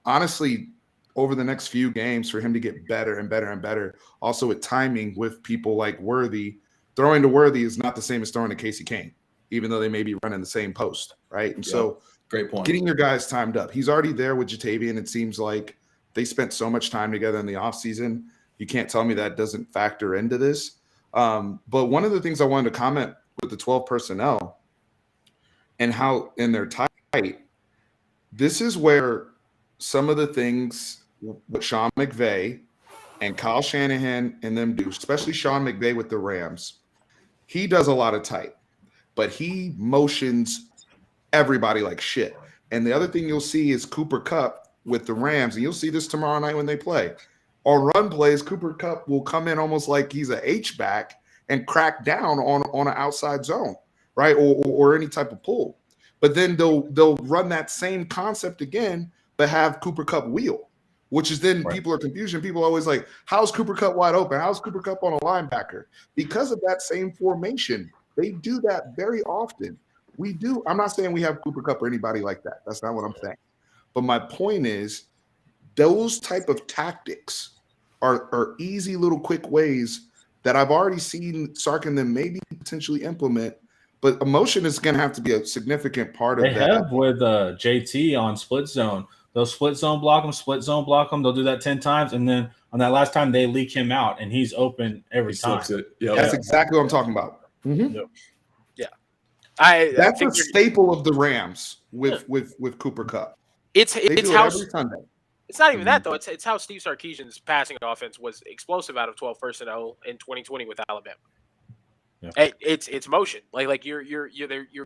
honestly, over the next few games for him to get better and better and better. Also, with timing with people like Worthy, throwing to Worthy is not the same as throwing to Casey Kane, even though they may be running the same post, right? And so, great point. Getting your guys timed up. He's already there with Jatavian. It seems like they spent so much time together in the offseason. You can't tell me that doesn't factor into this. But one of the things I wanted to comment with the 12 personnel and how in their tight, this is where some of the things what Sean McVay and Kyle Shanahan and them do, especially Sean McVay with the Rams, he does a lot of tight, but he motions everybody like shit. And the other thing you'll see is Cooper Kupp with the Rams, and you'll see this tomorrow night when they play. On run plays, Cooper Kupp will come in almost like he's an H-back and crack down on an outside zone, right? Or any type of pull. But then they'll run that same concept again, but have Cooper Kupp wheel, which is then people are confused. People are always like, how's Cooper Kupp wide open? How's Cooper Kupp on a linebacker? Because of that same formation. They do that very often. We do. I'm not saying we have Cooper Kupp or anybody like that. That's not what I'm saying. But my point is those type of tactics are easy little quick ways that I've already seen Sark and them maybe potentially implement. But emotion is going to have to be a significant part of that. They have with JT on split zone. They'll split zone block him. They'll do that 10 times. And then on that last time, they leak him out, and he's open every time. That's exactly what I'm talking about. Mm-hmm. Yep. Yeah. That's a staple of the Rams with Cooper Kupp. It's how every Sunday. It's not even that though. It's how Steve Sarkisian's passing offense was explosive out of 12 personnel in 2020 with Alabama. Yeah. It's motion. Like you're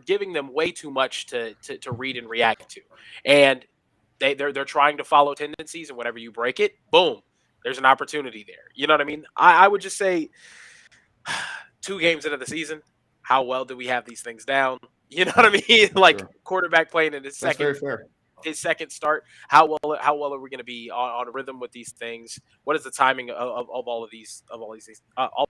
giving them way too much to read and react to, and they're trying to follow tendencies, and whenever you break it, boom, There's an opportunity there. You know what I mean? I would just say 2 games into the season, how well do we have these things down? You know what I mean? Like Sure. quarterback playing in his That's second very fair. start. How well are we going to be on rhythm with these things? What is the timing of all of these all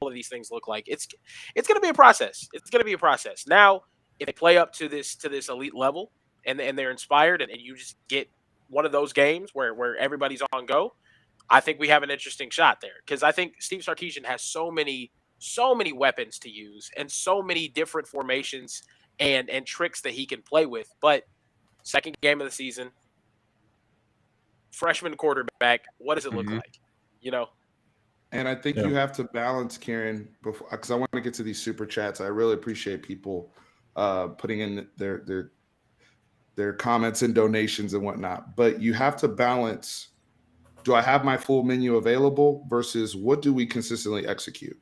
of these things look like? It's going to be a process. It's going to be a process. Now, if they play up to this elite level and they're inspired and you just get one of those games where everybody's on go, I think we have an interesting shot there because I think Steve Sarkisian has so many weapons to use and so many different formations and tricks that he can play with. But second game of the season, freshman quarterback, what does it look like? You know? And I think you have to balance, Kieran, before, because I want to get to these super chats. I really appreciate people putting in their comments and donations and whatnot. But you have to balance, do I have my full menu available versus what do we consistently execute?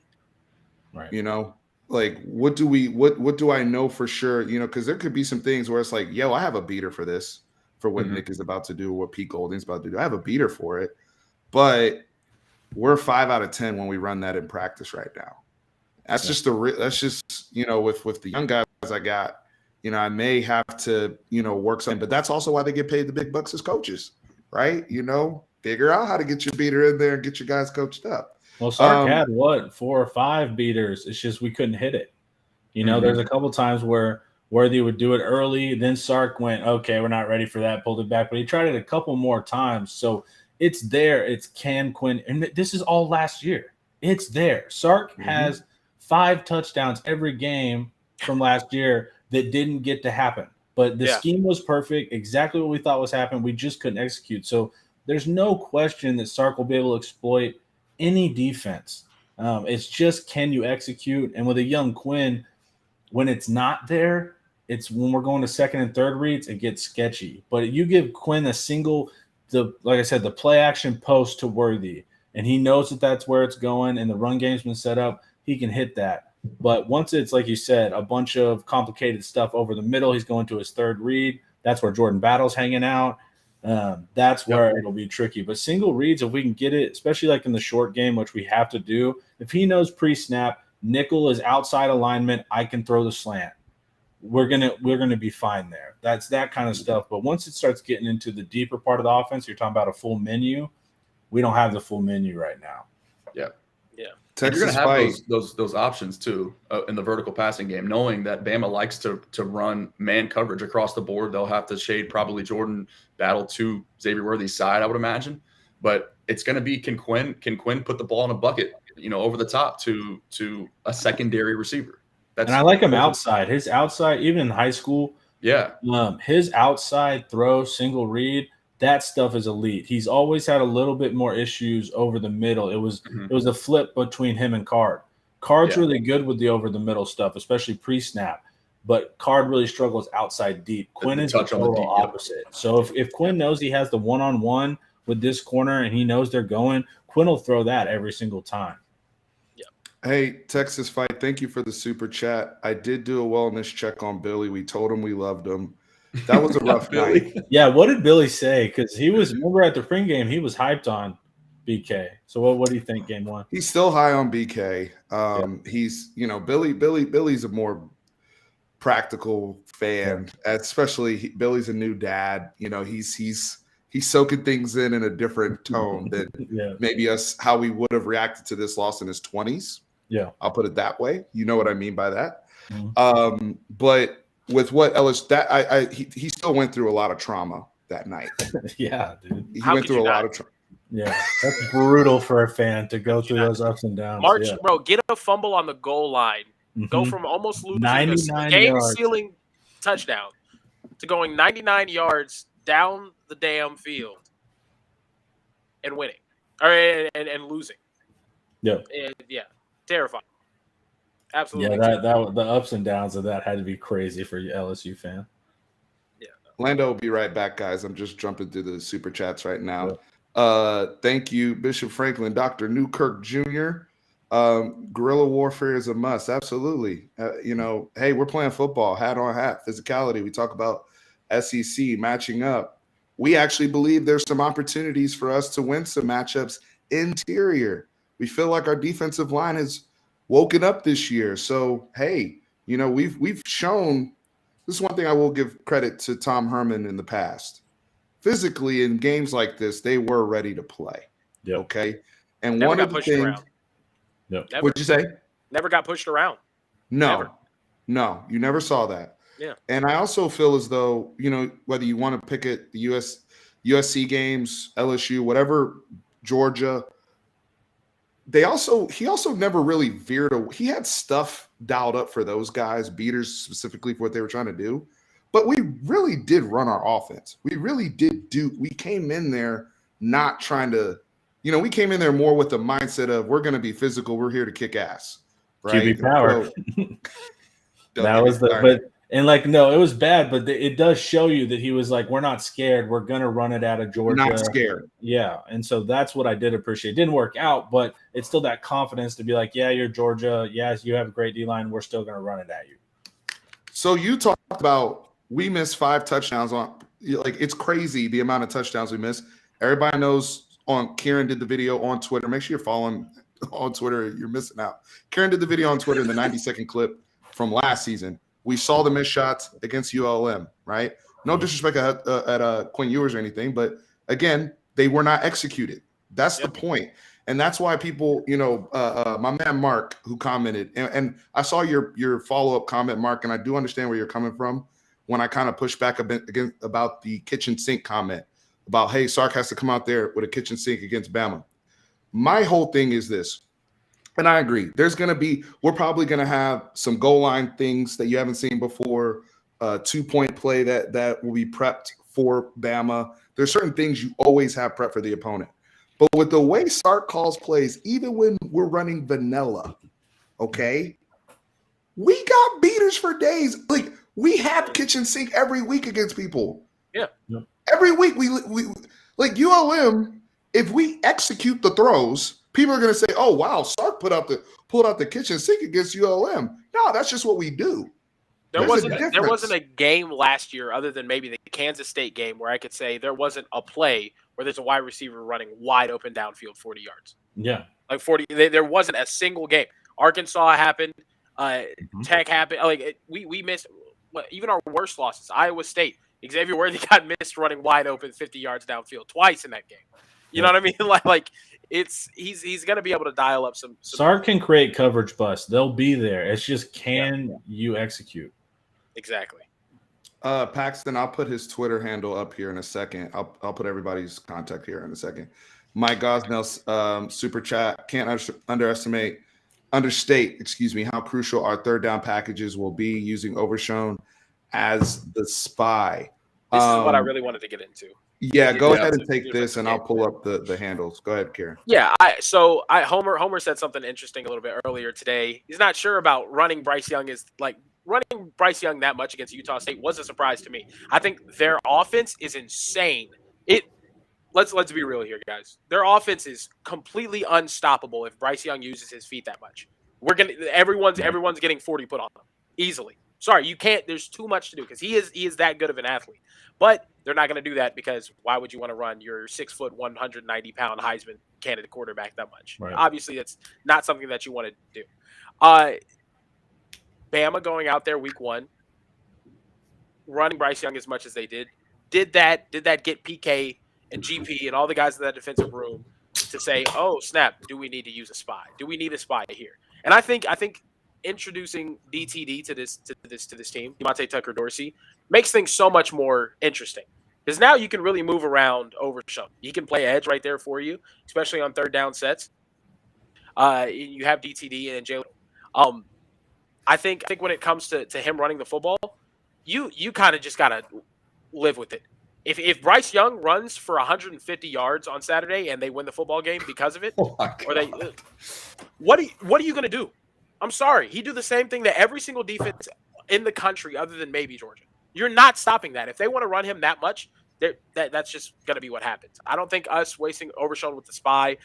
Right. You know, like what do I know for sure? You know, because there could be some things where it's like, yo, I have a beater for this, for what Nick is about to do, what Pete Golding's about to do. I have a beater for it, but we're 5 out of 10 when we run that in practice right now. That's just that's just, you know, with the young guys I got, you know, I may have to, you know, work something, but that's also why they get paid the big bucks as coaches, right? You know, figure out how to get your beater in there and get your guys coached up. Well, Sark had 4 or 5 beaters. It's just we couldn't hit it. You know, there's a couple times where Worthy would do it early, then Sark went, okay, we're not ready for that, pulled it back. But he tried it a couple more times. So it's there. It's can Quinn. And this is all last year. It's there. Sark has 5 touchdowns every game from last year that didn't get to happen. But the scheme was perfect, exactly what we thought was happening. We just couldn't execute. So there's no question that Sark will be able to exploit any defense. It's just, can you execute? And with a young Quinn, when it's not there, it's when we're going to second and third reads, it gets sketchy. But you give Quinn a single, like I said, the play action post to Worthy, and he knows that that's where it's going, and the run game's been set up, he can hit that. But once it's, like you said, a bunch of complicated stuff over the middle, he's going to his third read. That's where Jordan Battle's hanging out. That's where it'll be tricky. But single reads, if we can get it, especially like in the short game, which we have to do, if he knows pre-snap, nickel is outside alignment, I can throw the slant. We're gonna be fine there. That's that kind of stuff. But once it starts getting into the deeper part of the offense, you're talking about a full menu. We don't have the full menu right now. Yeah. Texas You're going to have those options too in the vertical passing game, knowing that Bama likes to run man coverage across the board. They'll have to shade probably Jordan Battle to Xavier Worthy's side, I would imagine. But it's going to be, can Quinn put the ball in a bucket, you know, over the top to a secondary receiver? And I like him outside. His outside, even in high school, his outside throw, single read, that stuff is elite. He's always had a little bit more issues over the middle. It was a flip between him and Card. Card's really good with the over the middle stuff, especially pre-snap. But Card really struggles outside deep. Quinn is the total opposite. So if Quinn knows he has the one-on-one with this corner and he knows they're going, Quinn will throw that every single time. Hey, Texas Fight, thank you for the super chat. I did do a wellness check on Billy. We told him we loved him. That was a rough night. Yeah, what did Billy say? Because he was, remember at the spring game, he was hyped on BK. So what do you think game 1? He's still high on BK. He's, you know, Billy's a more practical fan, especially Billy's a new dad. You know, he's soaking things in a different tone than maybe us, how we would have reacted to this loss in his 20s. Yeah, I'll put it that way. You know what I mean by that. But with what Ellis, that he still went through a lot of trauma that night. Yeah, dude. He went through a lot of trauma. Yeah, that's brutal for a fan to go through those ups and downs. Bro, get a fumble on the goal line. Go from almost losing a game-sealing touchdown to going 99 yards down the damn field and winning, and losing. Yeah, terrifying. Absolutely. Yeah, that the ups and downs of that had to be crazy for you LSU fan. Yeah, Lando will be right back, guys. I'm just jumping through the super chats right now. Thank you, Bishop Franklin, Dr. Newkirk Jr. Guerrilla warfare is a must. Absolutely. You know, hey, we're playing football, hat on hat, physicality. We talk about SEC matching up. We actually believe there's some opportunities for us to win some matchups interior. We feel like our defensive line has woken up this year. So, hey, we've shown – this is one thing I will give credit to Tom Herman in the past. Physically, in games like this, they were ready to play. Yep. Okay? And Never one got of the pushed things around. Yep. What'd you say? Never got pushed around. No, you never saw that. Yeah. And I also feel as though, whether you want to pick it, the USC games, LSU, whatever, Georgia, he also never really veered away. He had stuff dialed up for those guys, beaters specifically for what they were trying to do. But we really did run our offense. We really we came in there not trying to, we came in there more with the mindset of we're going to be physical. We're here to kick ass. Right? QB power. So, that was no, it was bad, but it does show you that he was like, we're not scared. We're going to run it out of Georgia. Not scared. Yeah. And so that's what I did appreciate. It didn't work out, but it's still that confidence to be like, yeah, you're Georgia. Yes, you have a great D-line. We're still going to run it at you. So you talked about we missed 5 touchdowns it's crazy the amount of touchdowns we missed. Everybody knows Kieran did the video on Twitter. Make sure you're following on Twitter. You're missing out. Kieran did the video on Twitter in the 90-second clip from last season. We saw the missed shots against ULM, right? No disrespect at Quinn Ewers or anything, but again, they were not executed. That's the point. And that's why people, my man Mark, who commented, and I saw your follow-up comment, Mark, and I do understand where you're coming from when I kind of push back a bit again about the kitchen sink comment about, hey, Sark has to come out there with a kitchen sink against Bama. My whole thing is this, and I agree. We're probably going to have some goal line things that you haven't seen before, 2-point play that will be prepped for Bama. There's certain things you always have prepped for the opponent. But with the way Sark calls plays, even when we're running vanilla, okay, we got beaters for days. Like, we have kitchen sink every week against people. Yeah. Every week we like ULM, if we execute the throws, people are going to say, oh, wow, Sark pulled out the kitchen sink against ULM. No, that's just what we do. There wasn't a game last year other than maybe the Kansas State game where I could say there wasn't a play where there's a wide receiver running wide open downfield 40 yards. Yeah. Like 40. There wasn't a single game. Arkansas happened. Tech happened. We missed even our worst losses. Iowa State. Xavier Worthy got missed running wide open 50 yards downfield twice in that game. You know what I mean? Like he's going to be able to dial up some. Sark can create coverage busts. They'll be there. It's just can you execute? Exactly. Paxton, I'll put his Twitter handle up here in a second. I'll put everybody's contact here in a second. Mike Gosnell, super chat. Can't understate, how crucial our third down packages will be using Overshown as the spy. This is what I really wanted to get into. Yeah, go ahead and take this, and I'll pull up the handles. Go ahead, Kieran. Yeah, Homer said something interesting a little bit earlier today. He's not sure about running Bryce Young that much against Utah State was a surprise to me. I think their offense is insane. Let's be real here, guys. Their offense is completely unstoppable if Bryce Young uses his feet that much. Everyone's getting 40 put on them easily. Sorry, you can't. There's too much to do because he is that good of an athlete. But they're not going to do that because why would you want to run your 6 foot, 190-pound Heisman candidate quarterback that much? Right. Obviously, that's not something that you want to do. Bama going out there week 1, running Bryce Young as much as they did that get PK and GP and all the guys in that defensive room to say, oh snap, do we need to use a spy? Do we need a spy here? And I think introducing DTD to this team, Demonte Tucker Dorsey, makes things so much more interesting because now you can really move around Overshown. He can play edge right there for you, especially on third down sets. You have DTD and Jalen. I think when it comes to him running the football, you kind of just gotta live with it. If Bryce Young runs for 150 yards on Saturday and they win the football game because of it, what are you gonna do? I'm sorry, he do the same thing that every single defense in the country, other than maybe Georgia. You're not stopping that. If they want to run him that much, that's just gonna be what happens. I don't think us wasting Overshown with the spy,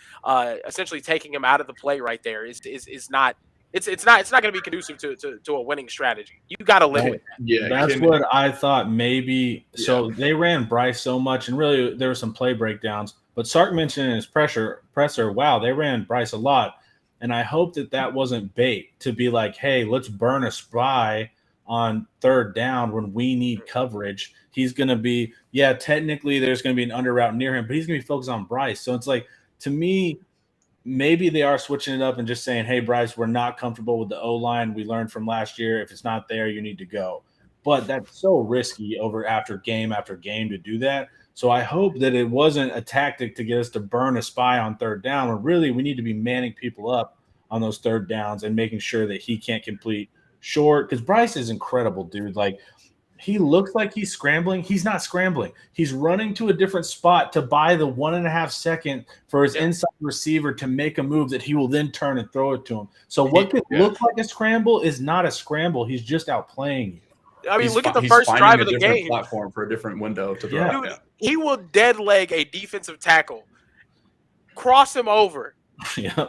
essentially taking him out of the play right there is not. It's not going to be conducive to a winning strategy. You got to live with that. Yeah, that's what I thought maybe. Yeah. So they ran Bryce so much, and really there were some play breakdowns, but But Sark mentioned in his presser, wow, they ran Bryce a lot. And I hope that wasn't bait to be like, hey, let's burn a spy on third down when we need coverage. He's going to be, technically there's going to be an under route near him, but he's going to be focused on Bryce. So it's like, to me, maybe they are switching it up and just saying, hey, Bryce, we're not comfortable with the O-line. We learned from last year. If it's not there, you need to go. But that's so risky after game to do that. So I hope that it wasn't a tactic to get us to burn a spy on third down, when really we need to be manning people up on those third downs and making sure that he can't complete short. Because Bryce is incredible, dude. Like, he looks like he's scrambling. He's not scrambling. He's running to a different spot to buy the 1.5 second for his inside receiver to make a move that he will then turn and throw it to him. So what could look like a scramble is not a scramble. He's just outplaying you. I mean, look at the first drive of the game. Platform for a different window to throw. Dude, he will dead leg a defensive tackle, cross him over,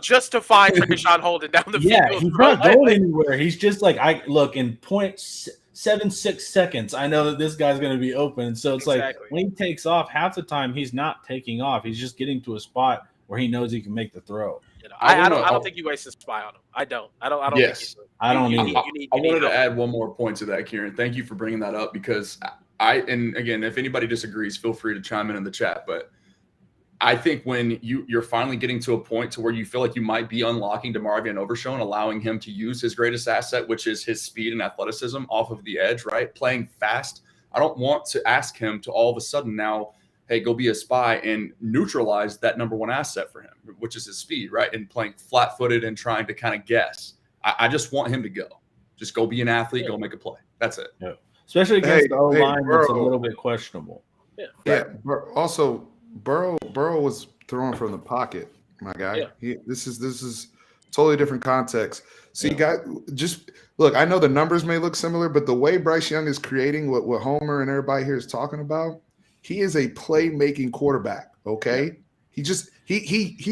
just to find Trayshawn Holden down the field. Yeah, he's not going anywhere. He's just like, in 0.76 seconds, I know that this guy's going to be open. So it's like, when he takes off, half the time he's not taking off. He's just getting to a spot where he knows he can make the throw. I don't think you waste a spy on him. I don't. Yes. I don't either. I wanted to add one more point to that, Kieran. Thank you for bringing that up, because and again, if anybody disagrees, feel free to chime in the chat. But I think when you're finally getting to a point to where you feel like you might be unlocking DeMarvion Overshown, allowing him to use his greatest asset, which is his speed and athleticism off of the edge, right? Playing fast. I don't want to ask him to all of a sudden now, hey, go be a spy and neutralize that number one asset for him, which is his speed, right? And playing flat-footed and trying to kind of guess. I just want him to go. Just go be an athlete, go make a play. That's it. Yeah. Especially against the O-line that's a little bit questionable. Yeah. Also, Burrow was throwing from the pocket, my guy. Yeah. This is totally different context. See, guys, just look, I know the numbers may look similar, but the way Bryce Young is creating what Homer and everybody here is talking about, he is a playmaking quarterback, okay? He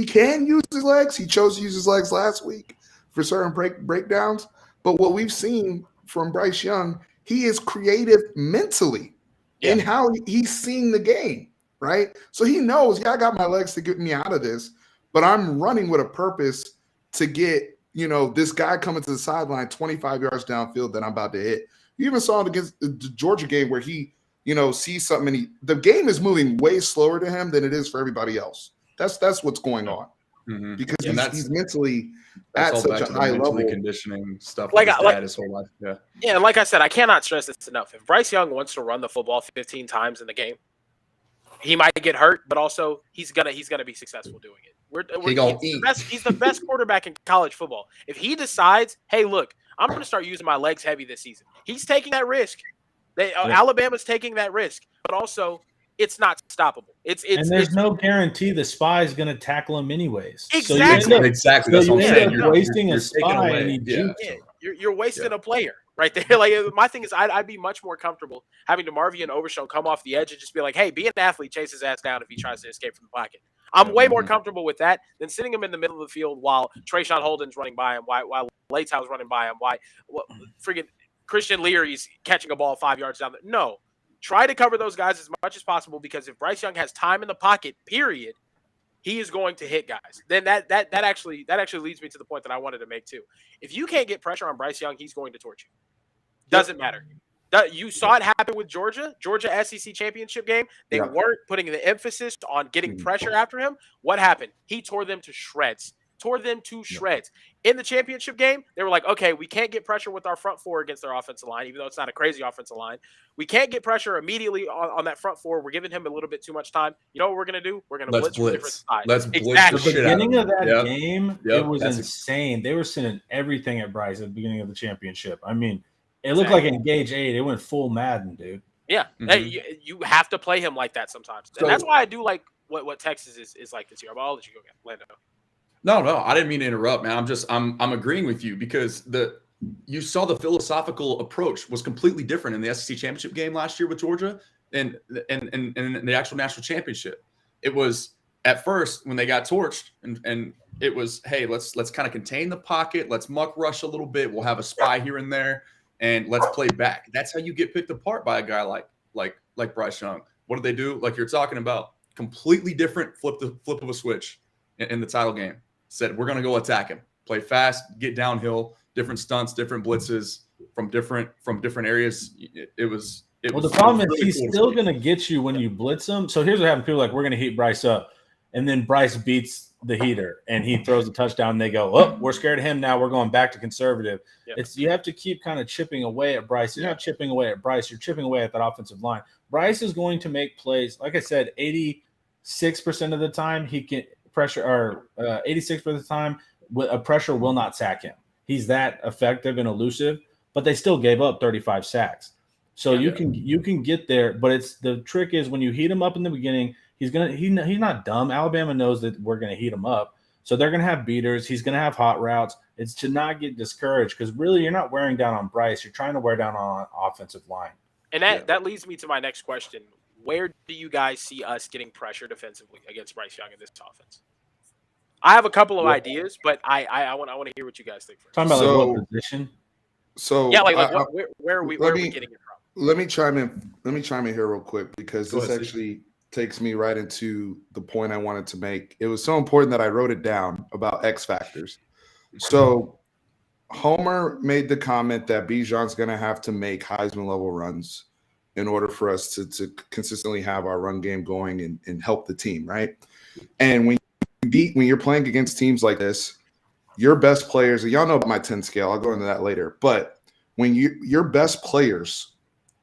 can use his legs. He chose to use his legs last week for certain breakdowns. But what we've seen from Bryce Young, he is creative mentally in how he's seeing the game, right? So he knows, I got my legs to get me out of this, but I'm running with a purpose to get, this guy coming to the sideline 25 yards downfield that I'm about to hit. You even saw it against the Georgia game where he, sees something and the game is moving way slower to him than it is for everybody else. That's what's going on. Mm-hmm. Because he's mentally at such a high level. Conditioning stuff like his whole life. Yeah, and like I said, I cannot stress this enough. If Bryce Young wants to run the football 15 times in the game, he might get hurt, but also he's gonna be successful doing it. He's the best quarterback in college football. If he decides, hey, look, I'm going to start using my legs heavy this season, he's taking that risk. Alabama's taking that risk, but also it's not stoppable. There's no guarantee the spy is going to tackle him anyways. Exactly. Exactly. That's what I'm saying. You're wasting a spy. You're wasting a player right there. Like, my thing is, I'd be much more comfortable having DeMarvion Overshown come off the edge and just be like, hey, be an athlete, chase his ass down if he tries to escape from the pocket. I'm way more comfortable with that than sitting him in the middle of the field while Trayshawn Holden's running by him, while Latow's running by him, friggin' Christian Leary's catching a ball 5 yards down there. No. Try to cover those guys as much as possible, because if Bryce Young has time in the pocket, period, he is going to hit guys. Then that actually leads me to the point that I wanted to make too. If you can't get pressure on Bryce Young, he's going to torch you. Doesn't matter. You saw it happen with Georgia SEC championship game. They weren't putting the emphasis on getting pressure after him. What happened? He tore them to shreds. In the championship game, they were like, okay, we can't get pressure with our front four against their offensive line, even though it's not a crazy offensive line. We can't get pressure immediately on that front four. We're giving him a little bit too much time. You know what we're going to do? We're going to blitz from different sides. Let's blitz the shit out of beginning of that game, it was insane. They were sending everything at Bryce at the beginning of the championship. I mean, it looked like Engage 8. It went full Madden, dude. Yeah. Hey, you have to play him like that sometimes. And that's why I do like what Texas is like this year. But I'll let you go again, Lando. No, I didn't mean to interrupt, man. I'm agreeing with you, because you saw the philosophical approach was completely different in the SEC championship game last year with Georgia and the actual national championship. It was at first when they got torched and it was, hey, let's kind of contain the pocket, let's muck rush a little bit, we'll have a spy here and there, and let's play back. That's how you get picked apart by a guy like Bryce Young. What do? Like you're talking about, completely different flip of a switch in the title game. Said, we're going to go attack him, play fast, get downhill, different stunts, different blitzes from different areas. The problem is really he's still going to get you when you blitz him. So here's what happens. People are like, we're going to heat Bryce up. And then Bryce beats the heater and he throws a touchdown. And they go, oh, we're scared of him now. We're going back to conservative. Yep. You have to keep kind of chipping away at Bryce. You're not chipping away at Bryce. You're chipping away at that offensive line. Bryce is going to make plays. Like I said, 86% of the time he can pressure, or 86% of the time a pressure will not sack him. He's that effective and elusive, but they still gave up 35 sacks. So you can get there, but the trick is when you heat him up in the beginning, he's not dumb. Alabama knows that we're going to heat him up. So they're going to have beaters. He's going to have hot routes. It's to not get discouraged because really you're not wearing down on Bryce. You're trying to wear down on offensive line. And that leads me to my next question. Where do you guys see us getting pressure defensively against Bryce Young in this offense? I have a couple of ideas, but I want to hear what you guys think first. Talking about what position? So where are we getting it from? Let me chime in here real quick because this actually takes me right into the point I wanted to make. It was so important that I wrote it down about X factors. So Homer made the comment that Bijan's going to have to make Heisman level runs in order for us to consistently have our run game going and help the team, right? And when you're playing against teams like this, your best players, y'all know about my 10 scale, I'll go into that later, but when your best players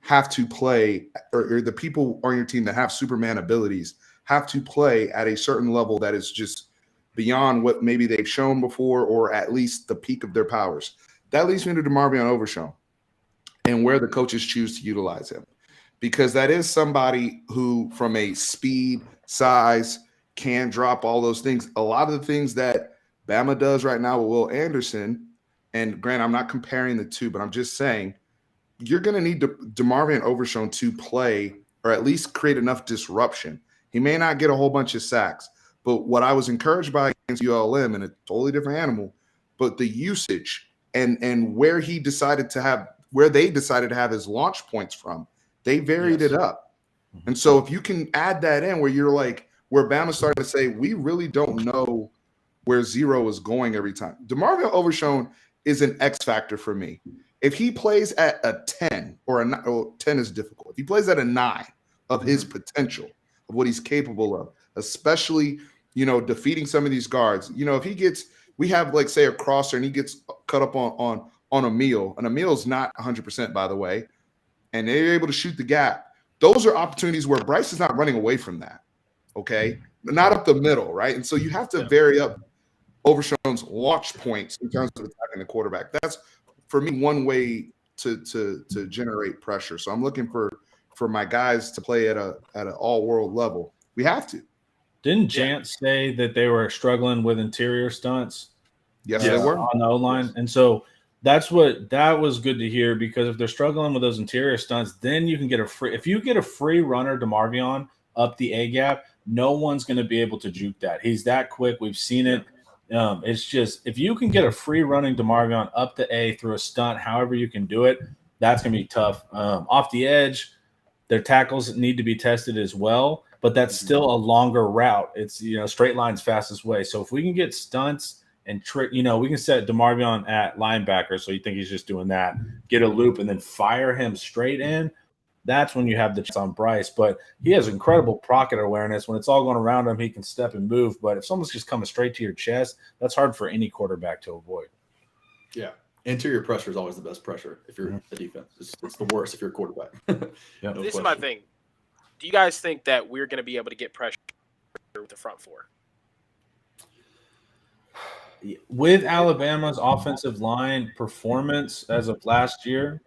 have to play, or the people on your team that have Superman abilities have to play at a certain level that is just beyond what maybe they've shown before, or at least the peak of their powers. That leads me to DeMarvion Overshown and where the coaches choose to utilize him, because that is somebody who, from a speed, size, can drop all those things. A lot of the things that Bama does right now with Will Anderson, and granted, I'm not comparing the two, but I'm just saying you're going to need DeMarvion Overshown to play or at least create enough disruption. He may not get a whole bunch of sacks, but what I was encouraged by against ULM, and a totally different animal, but the usage and where they decided to have his launch points from, they varied it up. And so if you can add that in where you're like, where Bama's starting to say, we really don't know where zero is going every time. DeMarvion Overshown is an X factor for me. If he plays at a 10 or 10 is difficult. If he plays at a 9 of his potential, of what he's capable of, especially, defeating some of these guards, if we have like say a crosser and he gets cut up on a meal, and a meal is not 100%, by the way, and they're able to shoot the gap. Those are opportunities where Bryce is not running away from that. Okay. Not up the middle. Right. And so you have to vary up Overshown's launch points in terms of attacking the quarterback. That's, for me, one way to generate pressure. So I'm looking for my guys to play at an all-world level. We have to. Didn't Jant say that they were struggling with interior stunts? Yes, they were on the O-line. Yes. And so that was good to hear, because if they're struggling with those interior stunts, then you can get if you get a free runner, DeMarvion, up the A gap, no one's going to be able to juke that. He's that quick. We've seen it. It's just, if you can get a free running DeMarvion up the A through a stunt, however you can do it, that's going to be tough. Off the edge, their tackles need to be tested as well, but that's still a longer route. It's, straight line's fastest way. So if we can get stunts and trick, we can set DeMarvion at linebacker, so you think he's just doing that, get a loop, and then fire him straight in. That's when you have the chance on Bryce. But he has incredible pocket awareness. When it's all going around him, he can step and move. But if someone's just coming straight to your chest, that's hard for any quarterback to avoid. Yeah. Interior pressure is always the best pressure if you're the defense. It's the worst if you're a quarterback. This is my thing. Do you guys think that we're going to be able to get pressure with the front four? With Alabama's offensive line performance as of last year,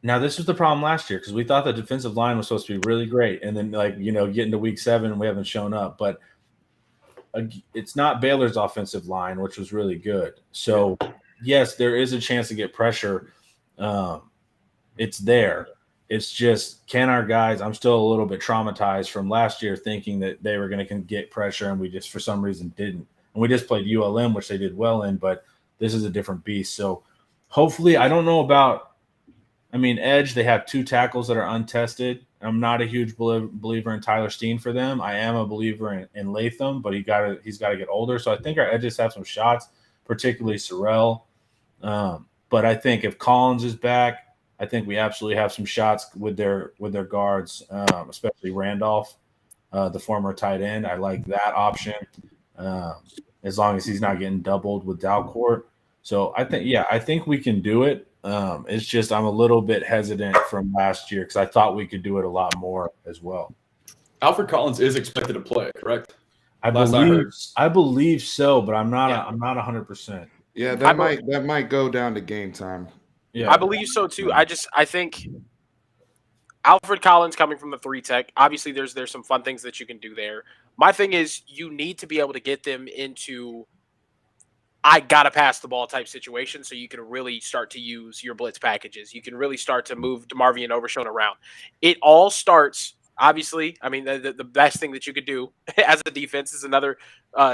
now, this was the problem last year, because we thought the defensive line was supposed to be really great. And then, get into week 7 and we haven't shown up. But it's not Baylor's offensive line, which was really good. So, yes, there is a chance to get pressure. It's there. It's just, can our guys – I'm still a little bit traumatized from last year thinking that they were going to get pressure, and we just for some reason didn't. And we just played ULM, which they did well in, but this is a different beast. So, hopefully – I don't know about – edge, they have 2 tackles that are untested. I'm not a huge believer in Tyler Steen for them. I am a believer in Latham, but he's got to get older. So I think our edges have some shots, particularly Sorrell. But I think if Collins is back, I think we absolutely have some shots with their guards, especially Randolph, the former tight end. I like that option, as long as he's not getting doubled with Dalcourt. So I think we can do it. It's just I'm a little bit hesitant from last year because I thought we could do it a lot more as well. Alfred Collins is expected to play, correct? I believe so, but I'm not 100%. Yeah, that might go down to game time. Yeah, I believe so too. I think Alfred Collins coming from the 3 tech. Obviously, there's some fun things that you can do there. My thing is you need to be able to get them into I gotta pass the ball type situation, so you can really start to use your blitz packages. You can really start to move DeMarvion and Overshown around. It all starts. Obviously, I mean the best thing that you could do as a defense is another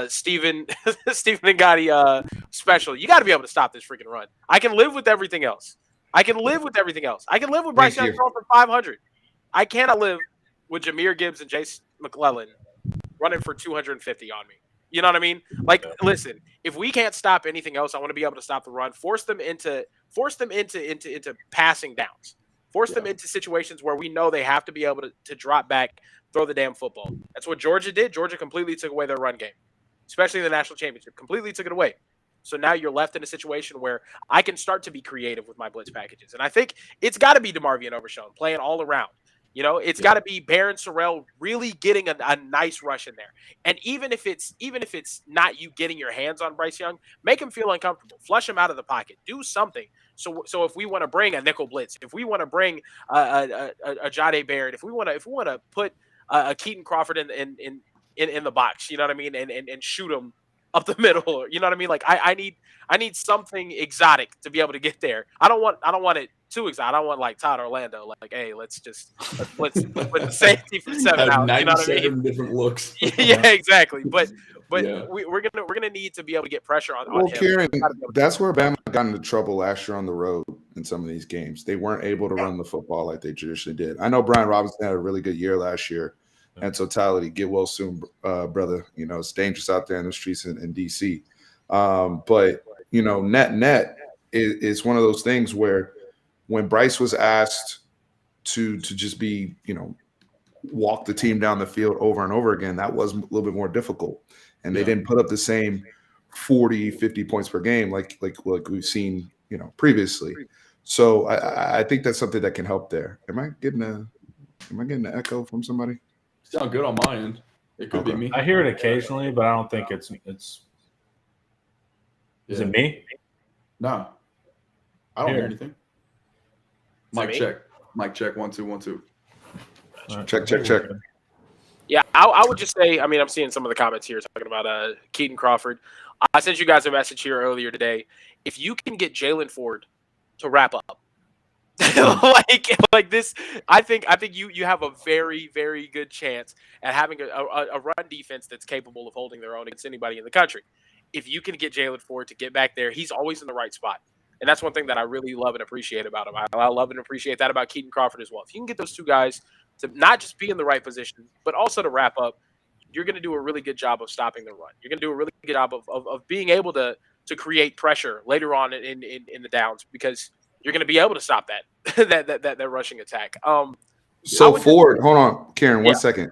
Stephen Ngati special. You got to be able to stop this freaking run. I can live with everything else. I can live with Bryce Young throwing for 500. I cannot live with Jahmyr Gibbs and Jace McClellan running for 250 on me. You know what I mean? Like, listen, if we can't stop anything else, I want to be able to stop the run. Force them into passing downs. Force them into situations where we know they have to be able to drop back, throw the damn football. That's what Georgia did. Georgia completely took away their run game, especially in the national championship. Completely took it away. So now you're left in a situation where I can start to be creative with my blitz packages. And I think it's got to be DeMarvion Overshown playing all around. You know, it's got to be Baron Sorrell really getting a nice rush in there. And even if it's not you getting your hands on Bryce Young, make him feel uncomfortable. Flush him out of the pocket. Do something. So if we want to bring a nickel blitz, if we want to bring a Jade Barrett, if we want to put a Keaton Crawford in the box, you know what I mean, and shoot him up the middle, you know what I mean? Like I need something exotic to be able to get there. I don't want it too exotic. I don't want like Todd Orlando. Like, hey, let's put the safety for 7 out. You know what I mean? Different looks. Yeah, exactly. But we're gonna need to be able to get pressure on him. Kieran, that's where Bama got into trouble last year on the road in some of these games. They weren't able to run the football like they traditionally did. I know Brian Robinson had a really good year last year. And totality, get well soon, brother. You know, it's dangerous out there in the streets in DC. But you know, net is one of those things where when Bryce was asked to just be, you know, walk the team down the field over and over again, that was a little bit more difficult. And they didn't put up the same 40, 50 points per game like we've seen, you know, previously. So I think that's something that can help there. Am I getting an echo from somebody? Sound good on my end. It could be me. I hear it occasionally, but I don't think it's. Is it me? No, I don't hear anything. Mic check. 1 2 1 2. Check. Yeah, I would just say. I mean, I'm seeing some of the comments here talking about Keaton Crawford. I sent you guys a message here earlier today. If you can get Jalen Ford to wrap up. like this, I think you have a very, very good chance at having a run defense that's capable of holding their own against anybody in the country. If you can get Jalen Ford to get back there, he's always in the right spot. And that's one thing that I really love and appreciate about him. I love and appreciate that about Keaton Crawford as well. If you can get those two guys to not just be in the right position, but also to wrap up, you're going to do a really good job of stopping the run. You're going to do a really good job of being able to create pressure later on in the downs, because you're going to be able to stop that rushing attack. So Ford, hold on, Kieran, 1 second.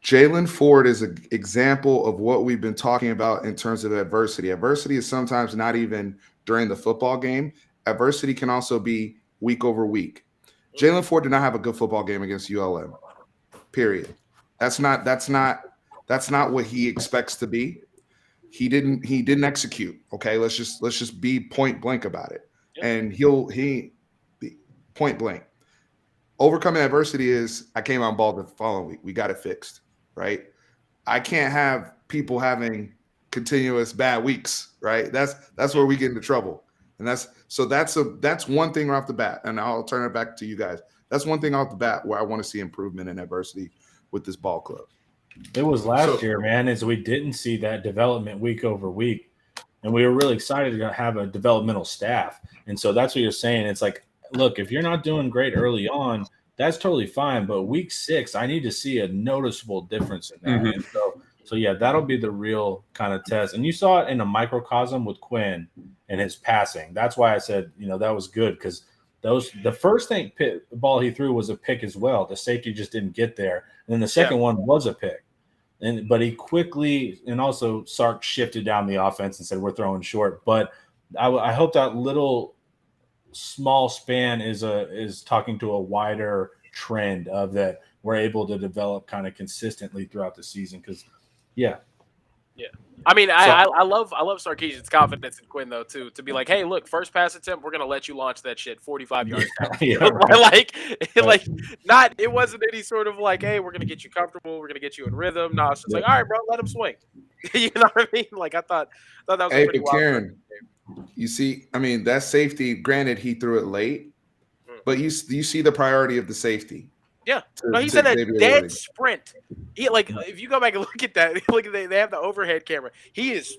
Jalen Ford is an example of what we've been talking about in terms of adversity. Adversity is sometimes not even during the football game. Adversity can also be week over week. Jalen Ford did not have a good football game against ULM. Period. That's not what he expects to be. He didn't execute. Okay, let's just be point blank about it. And he point blank. Overcoming adversity is I came on ball the following week. We got it fixed, right? I can't have people having continuous bad weeks, right? That's where we get into trouble. And that's one thing right off the bat. And I'll turn it back to you guys. That's one thing off the bat where I want to see improvement in adversity with this ball club. It was last year, man, is we didn't see that development week over week. And we were really excited to have a developmental staff. And so that's what you're saying. It's like, look, if you're not doing great early on, that's totally fine. But week 6, I need to see a noticeable difference in that. Mhm. And so yeah, that'll be the real kind of test. And you saw it in a microcosm with Quinn and his passing. That's why I said, that was good, because the first ball he threw was a pick as well. The safety just didn't get there. And then the second one was a pick. But he quickly, and also Sark shifted down the offense and said, we're throwing short. But I hope that little small span is talking to a wider trend of that we're able to develop kind of consistently throughout the season. Because, yeah. I mean, I love Sarkisian's confidence in Quinn though too, to be like, hey, look, first pass attempt, we're gonna let you launch that shit 45 yards down. Like not, it wasn't any sort of like, hey, we're gonna get you comfortable, we're gonna get you in rhythm. No, it's just like, all right, bro, let him swing. You know what I mean? Like I thought that was a pretty wild. Kieran, you see, I mean, that safety, granted he threw it late, but you see the priority of the safety. Yeah, no, he's in a dead sprint. He, like, if you go back and look at that, they have the overhead camera. He is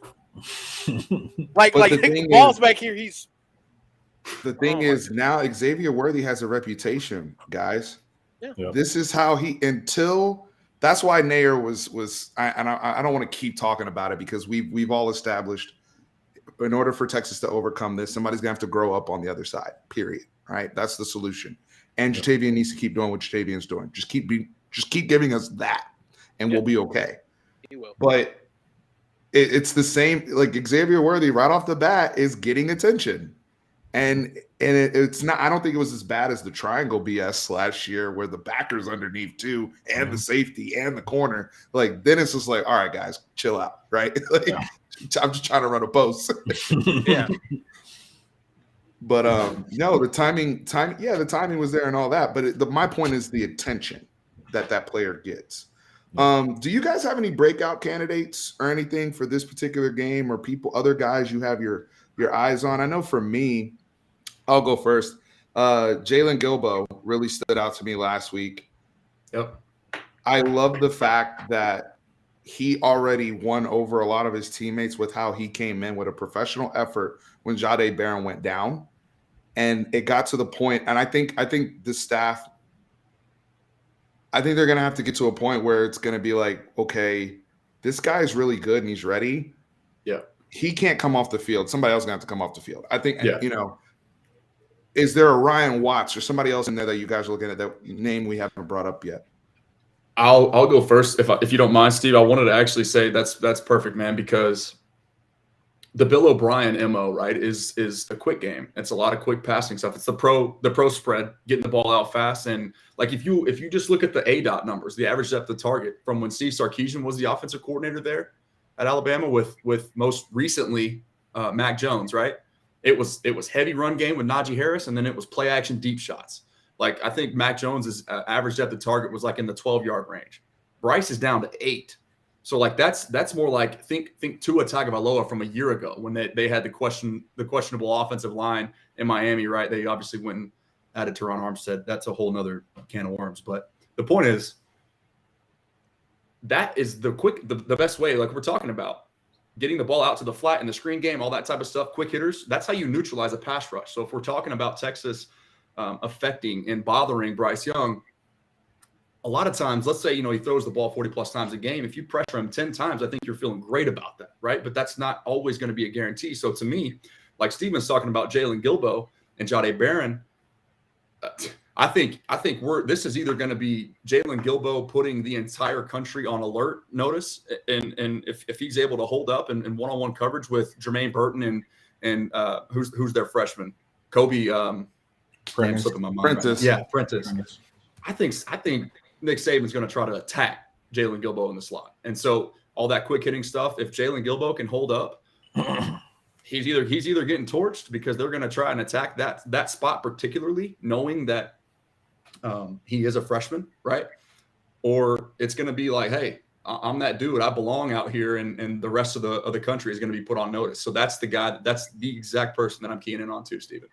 like the ball's back here. He's the thing is now Xavier Worthy has a reputation, guys. Yeah. This is how that's why Nair was. I don't want to keep talking about it, because we've all established, in order for Texas to overcome this, somebody's gonna have to grow up on the other side. Period. Right? That's the solution. And Jatavian needs to keep doing what Jatavian's doing. Just keep giving us that, and we'll be okay. He will. But it's the same. Like Xavier Worthy, right off the bat, is getting attention, and it's not. I don't think it was as bad as the triangle BS last year, where the backer's underneath too, and the safety and the corner. Like then it's just like, all right, guys, chill out, right? I'm just trying to run a post. Yeah. But no, the timing was there and all that. But my point is the attention that player gets. Do you guys have any breakout candidates or anything for this particular game, or other guys you have your eyes on? I know for me, I'll go first. Jalen Gilbo really stood out to me last week. Yep. I love the fact that he already won over a lot of his teammates with how he came in with a professional effort when Jahdae Barron went down. And it got to the point, and I think the staff, I think they're going to have to get to a point where it's going to be like, okay, this guy's really good and he's ready. Yeah. He can't come off the field. Somebody else is going to have to come off the field. I think, is there a Ryan Watts or somebody else in there that you guys are looking at, that name we haven't brought up yet? I'll go first if you don't mind, Steve. I wanted to actually say that's perfect, man, because the Bill O'Brien MO, right, is a quick game. It's a lot of quick passing stuff. It's the pro spread, getting the ball out fast. And like if you just look at the ADOT numbers, the average depth of target from when Steve Sarkisian was the offensive coordinator there at Alabama with most recently Mac Jones, right? It was heavy run game with Najee Harris, and then it was play action deep shots. Like I think Mac Jones's average depth of target was like in the 12-yard range. Bryce is down to 8. So like that's more like think Tua Tagovailoa from a year ago when they had the questionable offensive line in Miami, right? They obviously went and added Teron Armstead. That's a whole nother can of worms. But the point is, that is the best way, like we're talking about, getting the ball out to the flat in the screen game, all that type of stuff, quick hitters. That's how you neutralize a pass rush. So if we're talking about Texas affecting and bothering Bryce Young, a lot of times, let's say, he throws the ball 40 plus times a game. If you pressure him 10 times, I think you're feeling great about that, right? But that's not always going to be a guarantee. So to me, like Steven's talking about Jalen Gilbo and Jahdae Barron, I think this is either going to be Jalen Gilbo putting the entire country on alert notice, and if he's able to hold up in one-on-one coverage with Jermaine Burton and who's their freshman, Kobe Prentice. Right. Yeah, Prentice. I think Nick Saban's going to try to attack Jalen Gilbo in the slot. And so all that quick hitting stuff, if Jalen Gilbo can hold up, he's either getting torched because they're going to try and attack that spot, particularly knowing that he is a freshman, right? Or it's going to be like, hey, I'm that dude. I belong out here, and the rest of the country is going to be put on notice. So that's the guy. That's the exact person that I'm keying in on too, Steven.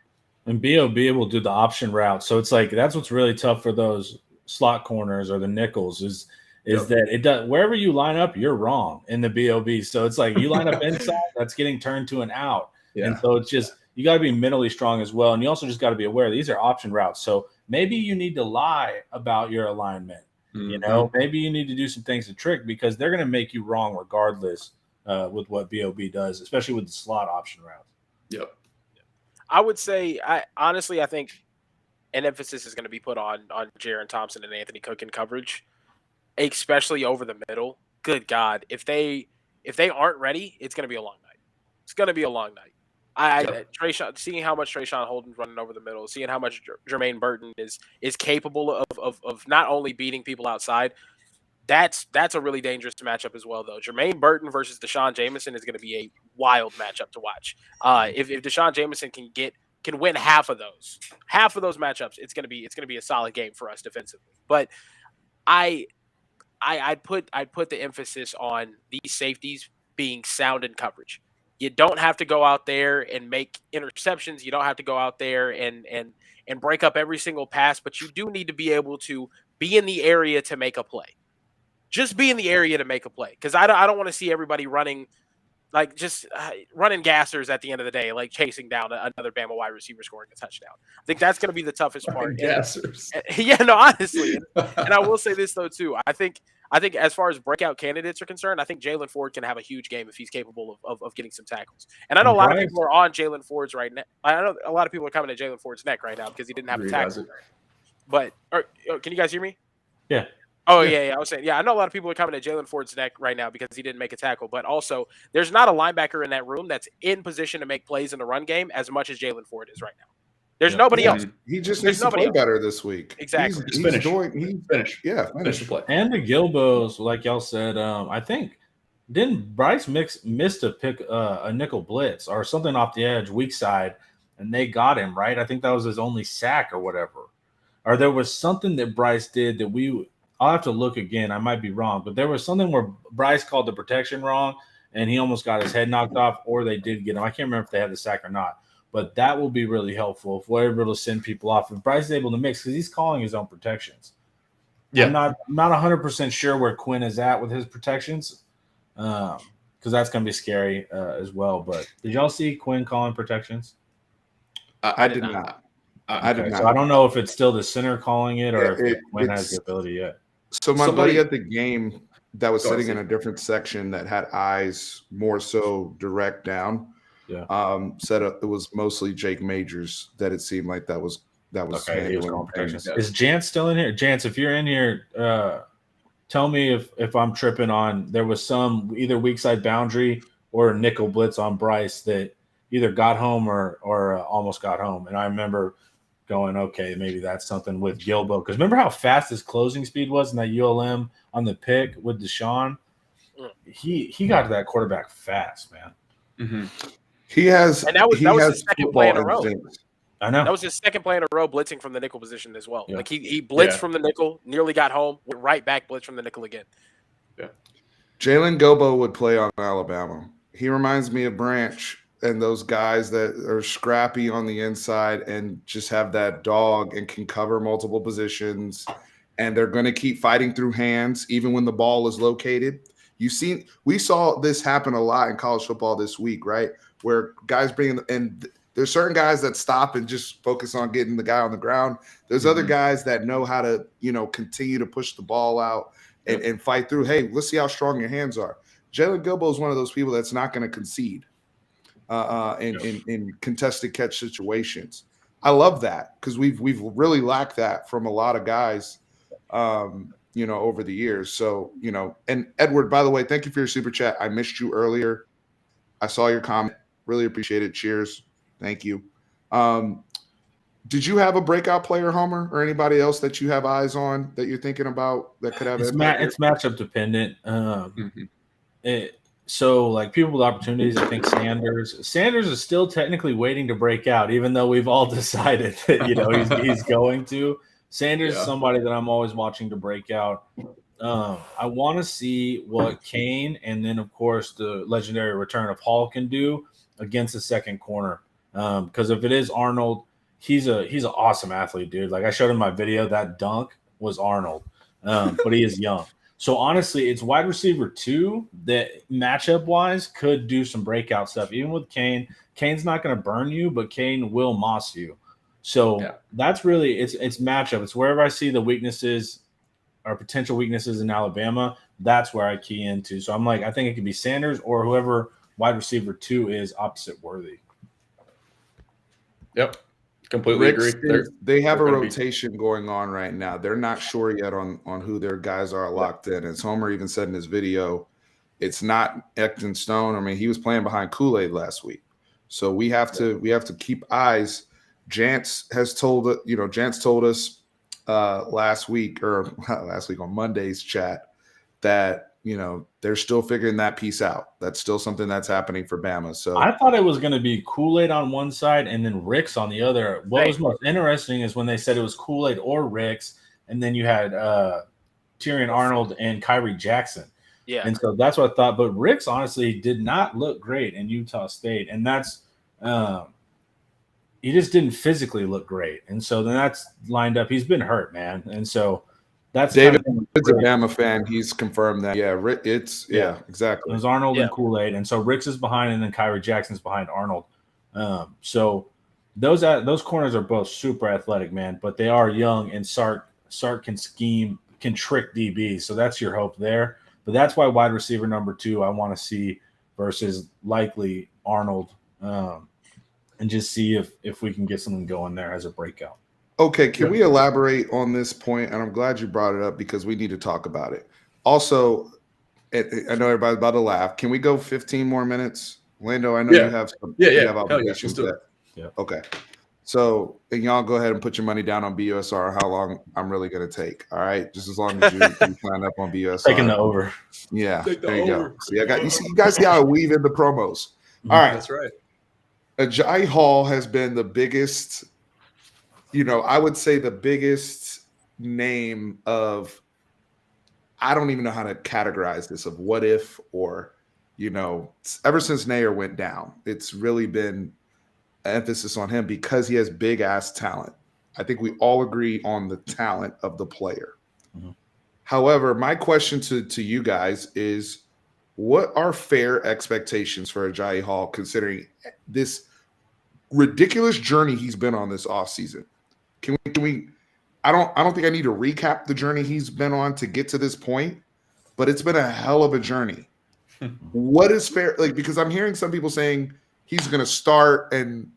And B.O.B. will do the option route. So it's like that's what's really tough for those slot corners or the nickels is that it does wherever you line up, you're wrong in the B.O.B. So it's like you line up inside, that's getting turned to an out. Yeah. And so it's just you got to be mentally strong as well. And you also just got to be aware these are option routes. So maybe you need to lie about your alignment. Mm-hmm. You know, maybe you need to do some things to trick because they're going to make you wrong regardless with what BOB does, especially with the slot option routes. Yep. I would say, I think an emphasis is going to be put on Jaron Thompson and Anthony Cook in coverage, especially over the middle. Good God, if they aren't ready, it's going to be a long night. It's going to be a long night. Trayshawn, seeing how much Trayshawn Holden's running over the middle, seeing how much Jermaine Burton is capable of not only beating people outside. That's a really dangerous matchup as well, though. Jermaine Burton versus Deshaun Jameson is going to be a wild matchup to watch. If Deshaun Jameson can win half of those matchups, it's going to be a solid game for us defensively. But I'd put the emphasis on these safeties being sound in coverage. You don't have to go out there and make interceptions. You don't have to go out there and break up every single pass, but you do need to be able to be in the area to make a play. Just be in the area to make a play, because I don't want to see everybody running like just running gassers at the end of the day, like chasing down another Bama wide receiver scoring a touchdown. I think that's going to be the toughest part. Gassers. Yeah, no, honestly. And I will say this, though, too. I think as far as breakout candidates are concerned, I think Jalen Ford can have a huge game if he's capable of getting some tackles. And I know a lot of people are on Jalen Ford's right now. I know a lot of people are coming to Jalen Ford's neck right now because he didn't have a tackle. But can you guys hear me? Yeah. Oh, yeah. I was saying, I know a lot of people are coming to Jalen Ford's neck right now because he didn't make a tackle. But also, there's not a linebacker in that room that's in position to make plays in the run game as much as Jalen Ford is right now. There's nobody else. He just needs to play better this week. Exactly. He's finish the play. And the Gilbos, like y'all said, I think didn't Bryce missed a nickel blitz or something off the edge, weak side, and they got him, right? I think that was his only sack or whatever. Or there was something that Bryce did that I'll have to look again. I might be wrong, but there was something where Bryce called the protection wrong and he almost got his head knocked off, or they did get him. I can't remember if they had the sack or not, but that will be really helpful if we're able to send people off. If Bryce is able to mix, because he's calling his own protections. Yeah. I'm not 100% sure where Quinn is at with his protections, because that's going to be scary as well. But did y'all see Quinn calling protections? I did not. I did not. So I don't know if it's still the center calling it or if Quinn has the ability yet. So my buddy at the game that was sitting in a different section that had eyes more so direct down, said it was mostly Jake Majors that it seemed like that was okay. Is Jance still in here? Jance, if you're in here, tell me if I'm tripping on. There was some either weak side boundary or nickel blitz on Bryce that either got home or almost got home, and I remember going, okay, maybe that's something with Gilbo. Because remember how fast his closing speed was in that ULM on the pick with Deshaun? He got to that quarterback fast, man. Mm-hmm. He has, and that was his second play in a row. I know. That was his second play in a row blitzing from the nickel position as well. Yeah. Like he blitzed from the nickel, nearly got home, went right back, blitzed from the nickel again. Yeah. Jalen Gobo would play on Alabama. He reminds me of Branch and those guys that are scrappy on the inside and just have that dog and can cover multiple positions, and they're going to keep fighting through hands even when the ball is located. We saw this happen a lot in college football this week, right? Where guys and there's certain guys that stop and just focus on getting the guy on the ground. There's other guys that know how to, continue to push the ball out and fight through. Hey, let's see how strong your hands are. Jalen Gilbo is one of those people that's not going to concede in contested catch situations. I love that because we've really lacked that from a lot of guys, over the years. So, and Edward, by the way, thank you for your super chat. I missed you earlier. I saw your comment. Really appreciate it. Cheers. Thank you. Did you have a breakout player, Homer, or anybody else that you have eyes on that you're thinking about that could have? It's matchup dependent. So, like people with opportunities, I think Sanders is still technically waiting to break out, even though we've all decided that he's going to. Sanders is somebody that I'm always watching to break out. I want to see what Kane and then, of course, the legendary return of Hall can do against the second corner. Because if it is Arnold, he's an awesome athlete, dude. Like I showed in my video, that dunk was Arnold, but he is young. So honestly, it's wide receiver 2 that matchup wise could do some breakout stuff. Even with Kane, Kane's not going to burn you, but Kane will moss you. So that's really it's matchup. It's wherever I see the weaknesses or potential weaknesses in Alabama, that's where I key into. So I'm like, I think it could be Sanders or whoever wide receiver 2 is opposite Worthy. Yep. Completely agree. They have a rotation going on right now. They're not sure yet on who their guys are locked in. As Homer even said in his video, it's not Ekton Stone. I mean, he was playing behind Kool-Aid last week. So we have to keep eyes. Jance has told us last week on Monday's chat that they're still figuring that piece out. That's still something that's happening for Bama. So I thought it was going to be Kool-Aid on one side and then Ricks on the other. What was most interesting is when they said it was Kool-Aid or Ricks, and then you had Tyrion Arnold and Kyrie Jackson. Yeah, and so that's what I thought. But Ricks honestly did not look great in Utah State, and that's he just didn't physically look great. And so then that's lined up. He's been hurt, man, and so. That's David is a Bama fan. He's confirmed that. Yeah, exactly. It was Arnold and Kool-Aid, and so Ricks is behind, and then Kyrie Jackson's behind Arnold. So those corners are both super athletic, man, but they are young, and Sark can trick DB. So that's your hope there. But that's why wide receiver number 2 I want to see versus likely Arnold, and just see if we can get something going there as a breakout. Okay, can we elaborate on this point? And I'm glad you brought it up because we need to talk about it. Also, I know everybody's about to laugh. Can we go 15 more minutes? Lando, I know you have some obligations. Yeah. Okay. So, and y'all go ahead and put your money down on BUSR, how long I'm really going to take. All right? Just as long as you sign up on BUSR. Taking the over. Yeah, there you go. See, you guys see how I weave in the promos. All right. That's right. Ajay Hall has been the biggest – I would say the biggest name of, I don't even know how to categorize this, of what if, or, ever since Nair went down, it's really been an emphasis on him because he has big ass talent. I think we all agree on the talent of the player. Mm-hmm. However, my question to you guys is, what are fair expectations for Ajay Hall considering this ridiculous journey he's been on this offseason? Can we I don't think I need to recap the journey he's been on to get to this point, but it's been a hell of a journey. What is fair? Because I'm hearing some people saying he's going to start and,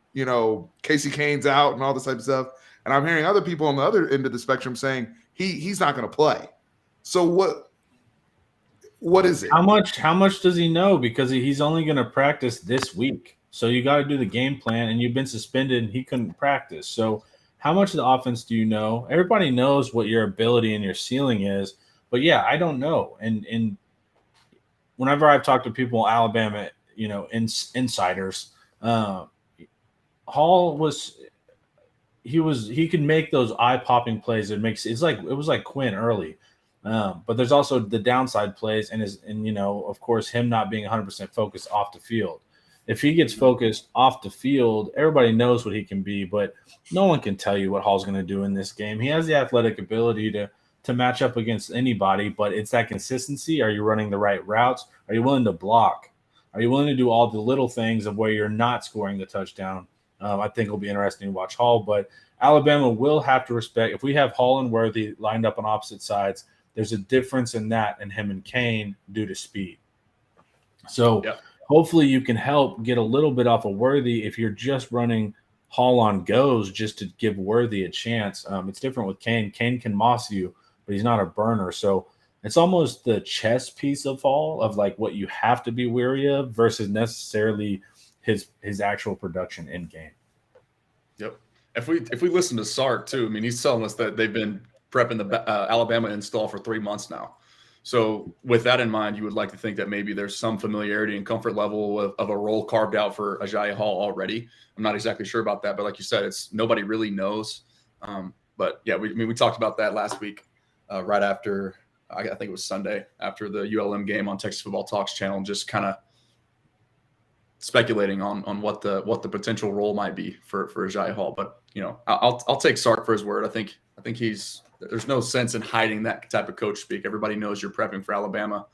Casey Kane's out and all this type of stuff. And I'm hearing other people on the other end of the spectrum saying he's not going to play. So what is it? How much does he know? Because he's only going to practice this week. So you got to do the game plan, and you've been suspended and he couldn't practice. So how much of the offense do you know? Everybody knows what your ability and your ceiling is, but I don't know. And whenever I've talked to people, Alabama, insiders, Hall he could make those eye-popping plays. It was like Quinn early, but there's also the downside plays, and of course him not being 100% focused off the field. If he gets focused off the field, everybody knows what he can be, but no one can tell you what Hall's going to do in this game. He has the athletic ability to match up against anybody, but it's that consistency. Are you running the right routes? Are you willing to block? Are you willing to do all the little things of where you're not scoring the touchdown? I think it'll be interesting to watch Hall, but Alabama will have to respect. If we have Hall and Worthy lined up on opposite sides, there's a difference in that and him and Kane due to speed. So hopefully you can help get a little bit off of Worthy if you're just running Hall on goes just to give Worthy a chance. It's different with Kane. Kane can moss you, but he's not a burner. So it's almost the chess piece of Hall of what you have to be wary of versus necessarily his actual production in game. Yep. If we listen to Sark too, I mean, he's telling us that they've been prepping the Alabama install for 3 months now. So with that in mind, you would like to think that maybe there's some familiarity and comfort level of a role carved out for Ajay Hall already. I'm not exactly sure about that, but like you said, it's nobody really knows. But yeah, we talked about that last week, right after I think it was Sunday after the ULM game on Texas Football Talks channel, just kind of speculating on what the potential role might be for Ajay Hall. But I'll take Sark for his word. I think there's no sense in hiding that type of coach speak. Everybody knows you're prepping for Alabama.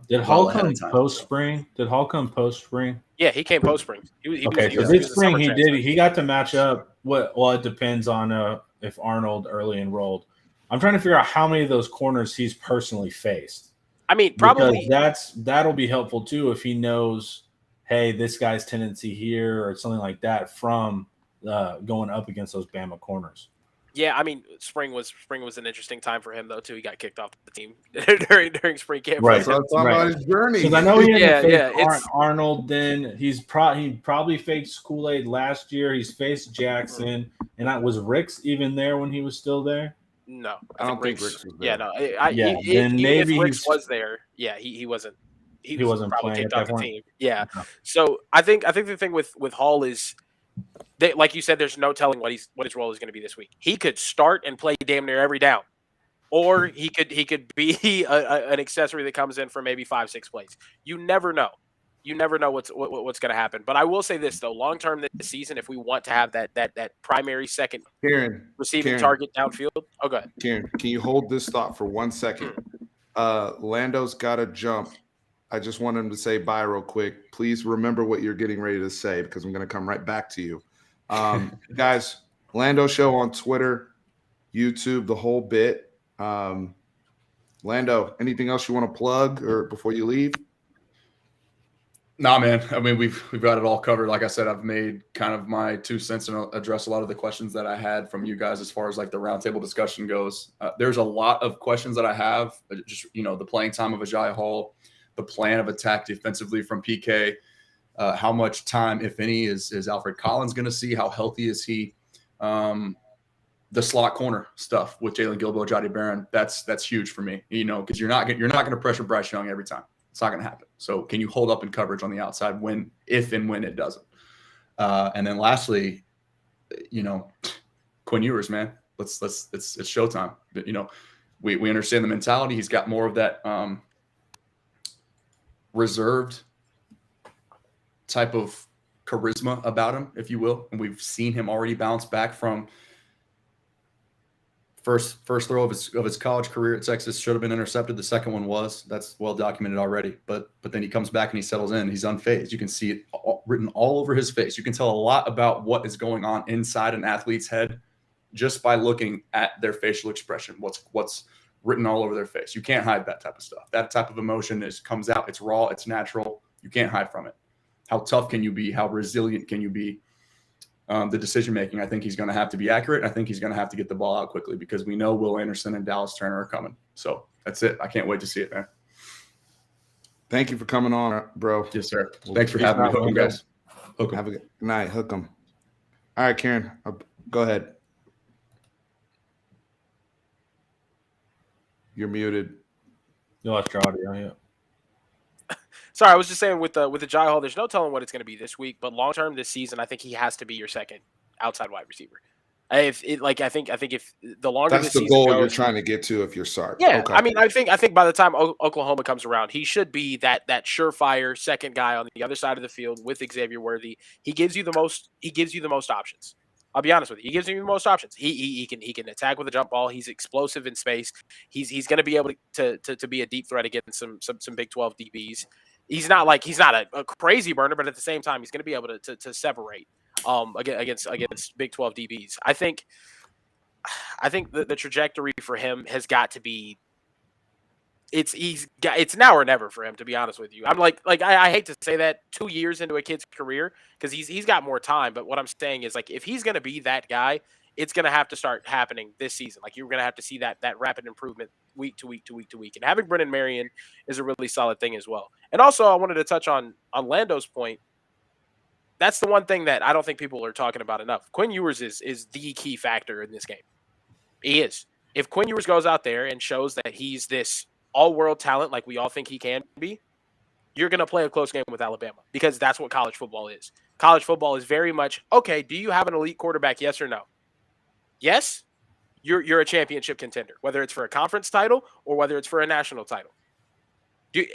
Did Hall ahead come of time. post spring? Did Hall come post spring? Yeah, he came post spring. He was this a spring summer he transfer. did. He got to match up. Well, it depends on if Arnold early enrolled. I'm trying to figure out how many of those corners he's personally faced. I mean, probably that'll be helpful too if he knows, hey, this guy's tendency here or something like that from going up against those Bama corners. Yeah, I mean, spring was an interesting time for him though too. He got kicked off the team during spring camp. Right, so I'm talking about his journey. Because I know he had it's Arnold. Then he probably faced Kool-Aid last year. He's faced Jackson, and was Ricks even there when he was still there? No, I don't think Ricks was there. Yeah, no. Then maybe if Ricks was there, yeah, he wasn't. He wasn't probably playing kicked off at that the point. team. Yeah. No. So I think the thing with Hall is, like you said, there's no telling what his role is going to be this week. He could start and play damn near every down, or he could be an accessory that comes in for maybe 5-6 plays. You never know. You never know what's going to happen. But I will say this though: long term this season, if we want to have that primary second receiving target downfield, oh, go ahead. Kieran, can you hold this thought for 1 second? Lando's got to jump. I just want him to say bye real quick. Please remember what you're getting ready to say because I'm going to come right back to you. Guys, Lando Show on Twitter, YouTube, the whole bit. Lando, anything else you want to plug or before you leave? Nah, man. I mean, we've got it all covered. Like I said, I've made kind of my 2 cents and addressed a lot of the questions that I had from you guys as far as like the roundtable discussion goes. There's a lot of questions that I have. Just the playing time of Ajay Hall, the plan of attack defensively from PK, how much time, if any, is Alfred Collins going to see? How healthy is he? The slot corner stuff with Jalen Gilbo, Jody Barron, that's huge for me. Because you're not going to pressure Bryce Young every time. It's not going to happen. So can you hold up in coverage on the outside if and when it doesn't? And then lastly, Quinn Ewers, man, it's showtime. We understand the mentality. He's got more of that reserved type of charisma about him, if you will. And we've seen him already bounce back from first throw of his college career at Texas should have been intercepted. The second one was. That's well documented already. But then he comes back and he settles in. He's unfazed. You can see it written all over his face. You can tell a lot about what is going on inside an athlete's head just by looking at their facial expression. What's written all over their face. You can't hide that type of stuff. That type of emotion comes out. It's raw. It's natural. You can't hide from it. How tough can you be? How resilient can you be? The decision-making, I think he's going to have to be accurate. I think he's going to have to get the ball out quickly because we know Will Anderson and Dallas Turner are coming. So that's it. I can't wait to see it, man. Thank you for coming on, bro. Yes, sir. Thanks for having me. Hook 'em, guys. Hook 'em. Have a good night. Hook 'em. All right, Kieran, go ahead. You're muted. You lost your audio, yeah. Sorry, I was just saying with the Ajay Hall, there's no telling what it's going to be this week, but long term this season, I think he has to be your second outside wide receiver. I think if the longer that's this the season goal goes, you're trying to get to if you're Sark. Yeah, okay. I mean, I think by the time Oklahoma comes around, he should be that surefire second guy on the other side of the field with Xavier Worthy. He gives you the most options. I'll be honest with you. He gives you the most options. He can attack with a jump ball. He's explosive in space. He's going to be able to be a deep threat against some Big 12 DBs. He's not a crazy burner, but at the same time, he's going to be able to separate against Big 12 DBs. I think the trajectory for him has got to be it's now or never for him, to be honest with you. I'm I hate to say that 2 years into a kid's career because he's got more time, but what I'm saying is if he's going to be that guy, it's going to have to start happening this season. You're going to have to see that rapid improvement week to week to week to week. And having Brennan Marion is a really solid thing as well. And also I wanted to touch on Lando's point. That's the one thing that I don't think people are talking about enough. Quinn Ewers is the key factor in this game. He is. If Quinn Ewers goes out there and shows that he's this all-world talent like we all think he can be, you're going to play a close game with Alabama because that's what college football is. College football is very much, okay, do you have an elite quarterback, yes or no? Yes, you're a championship contender, whether it's for a conference title or whether it's for a national title.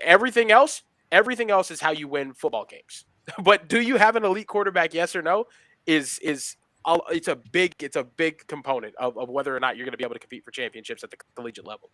Everything else is how you win football games. But do you have an elite quarterback, yes or no, it's a big component of whether or not you're going to be able to compete for championships at the collegiate level.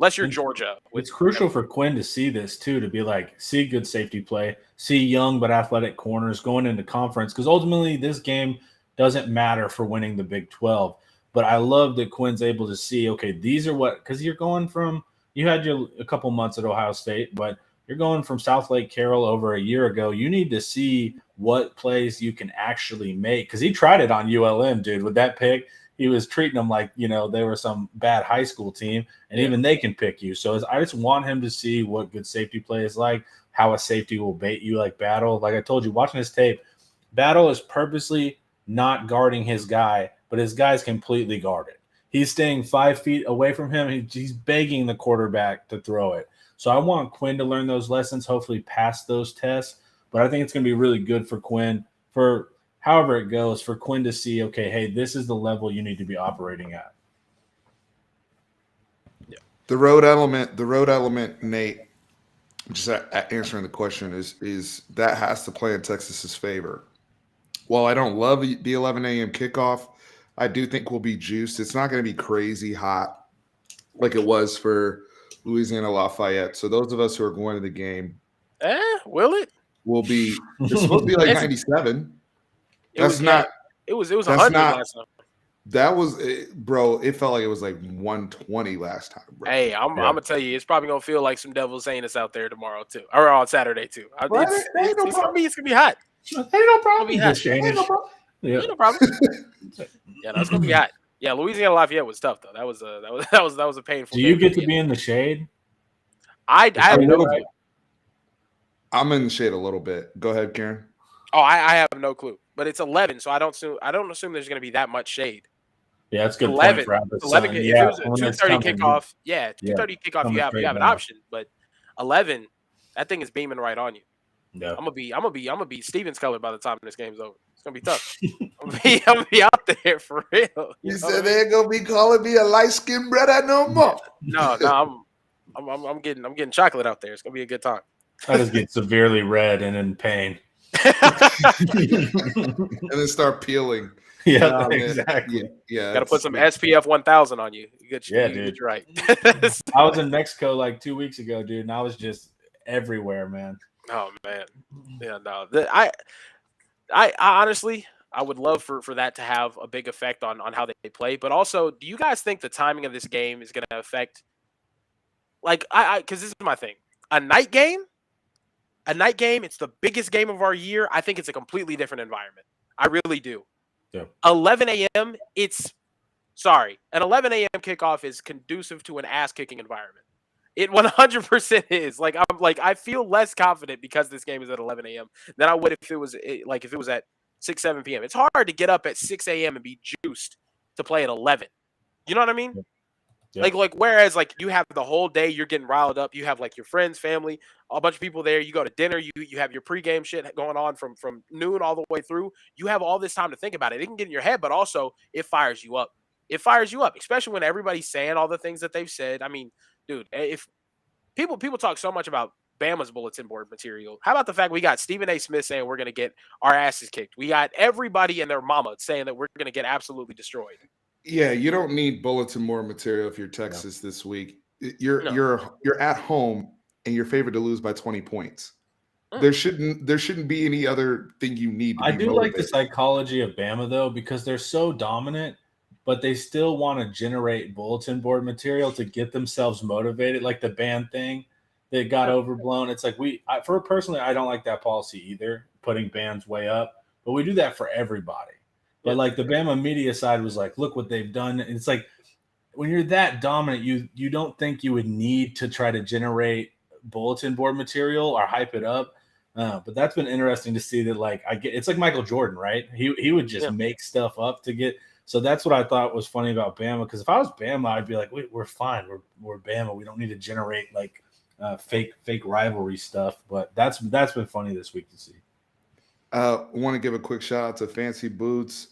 Unless you're Georgia. It's crucial for Quinn to see this too, to be like, see good safety play, see young but athletic corners going into conference, because ultimately this game doesn't matter for winning the Big 12. But I love that Quinn's able to see, okay, these are what, because you're going from, you had a couple months at Ohio State, but you're going from South Lake Carroll over a year ago. You need to see what plays you can actually make, because he tried it on ULM, dude, with that pick. He was treating them like, they were some bad high school team, and even they can pick you. So I just want him to see what good safety play is like, how a safety will bait you like Battle. Like I told you, watching his tape, Battle is purposely not guarding his guy, but his guy's completely guarded. He's staying 5 feet away from him. He's begging the quarterback to throw it. So I want Quinn to learn those lessons, hopefully pass those tests. But I think it's going to be really good for Quinn, for however it goes, for Quinn to see, okay, hey, this is the level you need to be operating at. Yeah. The road element, Nate, just answering the question, is that has to play in Texas's favor. While I don't love the 11 a.m. kickoff, I do think we'll be juiced. It's not going to be crazy hot like it was for Louisiana Lafayette. So those of us who are going to the game, will it? Will be. It's supposed to be like 97. It was 100 last time. That was, bro. It felt like it was like 120 last time, bro. Hey, I'm gonna tell you, it's probably gonna feel like some Devil's Anus out there tomorrow too, or on Saturday too. It's gonna be hot. Ain't no problem. Ain't no problem. Yeah, that's gonna be hot. Yeah, Louisiana Lafayette was tough though. That was a painful. Do you get to be in the shade? I know, right? I'm in the shade a little bit. Go ahead, Kieran. Oh, I have no clue. But it's 11, so I don't assume there's going to be that much shade. Yeah, it's good. 11. Point for 11. If it was a 2:30 kickoff, 2:30 kickoff, you have an option. But 11, that thing is beaming right on you. Yeah. I'm gonna be Stevens color by the time this game's over. It's gonna be tough. I'm gonna be out there for real. You said they ain't gonna be calling me a light-skinned brother no more. No, I'm getting chocolate out there. It's gonna be a good time. I just get severely red and in pain. And then start peeling. Yeah, exactly. Yeah. Got to put some SPF 1000 on you. Dude. You're right. I was in Mexico like 2 weeks ago, dude, and I was just everywhere, man. Oh man. Yeah, no. I honestly, I would love for that to have a big effect on how they play. But also, do you guys think the timing of this game is going to affect, like, because this is my thing. A night game, it's the biggest game of our year. I think it's a completely different environment. I really do. Yeah. 11 a.m., an 11 a.m. kickoff is conducive to an ass-kicking environment. It 100% is. I feel less confident because this game is at 11 a.m. than I would if it was at 6, 7 p.m. It's hard to get up at 6 a.m. and be juiced to play at 11. You know what I mean? Yeah. Whereas you have the whole day, you're getting riled up. You have your friends, family, a bunch of people there. You go to dinner. You have your pregame shit going on from noon all the way through. You have all this time to think about it. It can get in your head, but also it fires you up. It fires you up, especially when everybody's saying all the things that they've said. I mean, dude, if people talk so much about Bama's bulletin board material, how about the fact we got Stephen A. Smith saying we're going to get our asses kicked? We got everybody and their mama saying that we're going to get absolutely destroyed. Yeah, you don't need bulletin board material if you're Texas this week. You're at home and you're favored to lose by 20 points. There shouldn't be any other thing you need to I be do motivated. like the psychology of Bama though, because they're so dominant, but they still want to generate bulletin board material to get themselves motivated, like the band thing that got overblown. It's like personally, I don't like that policy either, putting bands way up, but we do that for everybody. But the Bama media side was like, look what they've done. And it's like, when you're that dominant, you don't think you would need to try to generate bulletin board material or hype it up. But that's been interesting to see that, it's like Michael Jordan, right? He would just make stuff up to get. So that's what I thought was funny about Bama. Because if I was Bama, I'd be like, we're fine. We're Bama. We don't need to generate fake rivalry stuff. But that's been funny this week to see. I want to give a quick shout out to Fancy Boots,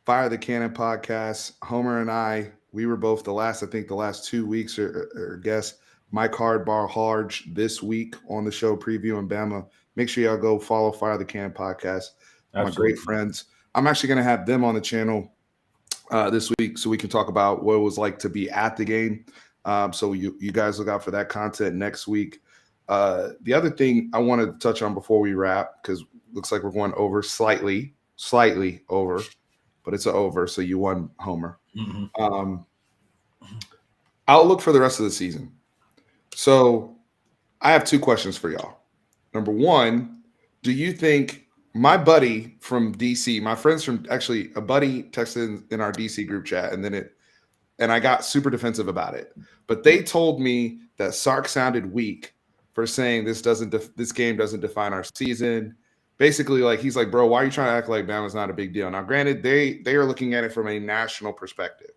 Fire the Cannon podcast. Homer and I, we were both the last 2 weeks or guess Mike Hardbar Harge this week on the show previewing Bama. Make sure y'all go follow Fire the Cannon podcast. Absolutely. My great friends. I'm actually going to have them on the channel this week so we can talk about what it was like to be at the game. So you guys look out for that content next week. The other thing I wanted to touch on before we wrap, because looks like we're going over slightly over, but it's an over. So you won, Homer. Mm-hmm. Outlook for the rest of the season. So I have two questions for y'all. Number one, do you think my buddy from DC, my friends from actually a buddy texted in our DC group chat, and I got super defensive about it, but they told me that Sark sounded weak for saying this game doesn't define our season. Basically, like he's like, bro, why are you trying to act like Bama's not a big deal? Now, granted, they are looking at it from a national perspective.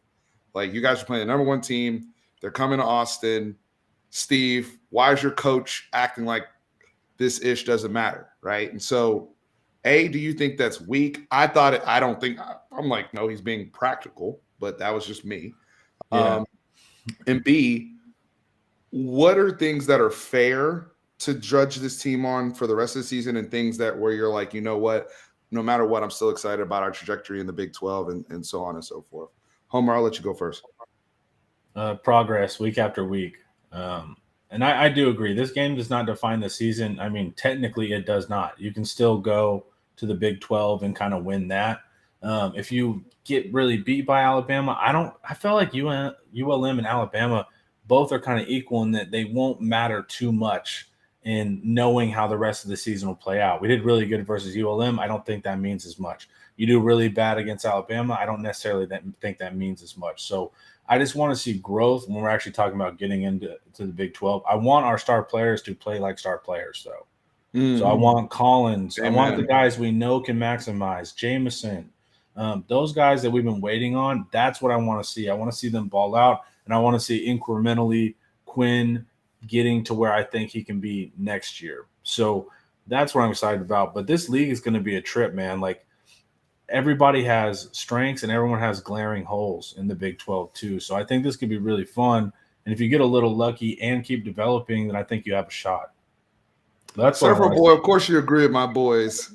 Like you guys are playing the number one team. They're coming to Austin. Steve, why is your coach acting like this ish doesn't matter, right? And so, A, do you think that's weak? I thought it. I don't think. I'm like, no, he's being practical, but that was just me. Yeah. And B, what are things that are fair to judge this team on for the rest of the season, and things that where you're like, you know what, no matter what, I'm still excited about our trajectory in the Big 12 and so on and so forth. Homer, I'll let you go first. Progress week after week. And I do agree. This game does not define the season. I mean, technically it does not. You can still go to the Big 12 and kind of win that. If you get really beat by Alabama, I feel like ULM and Alabama both are kind of equal in that they won't matter too much in knowing how the rest of the season will play out. We did really good versus ULM. I don't think that means as much. You do really bad against Alabama. I don't necessarily think that means as much. So I just want to see growth when we're actually talking about getting into the Big 12. I want our star players to play like star players, though. Mm-hmm. So I want Collins. Amen. I want the guys we know can maximize. Jameson. Those guys that we've been waiting on, that's what I want to see. I want to see them ball out, and I want to see incrementally Quinn getting to where I think he can be next year. So that's what I'm excited about. But this league is going to be a trip, man. Like, everybody has strengths and everyone has glaring holes in the Big 12 too. So I think this could be really fun. And if you get a little lucky and keep developing, then I think you have a shot. That's Several boy. Of course you agree with my boys.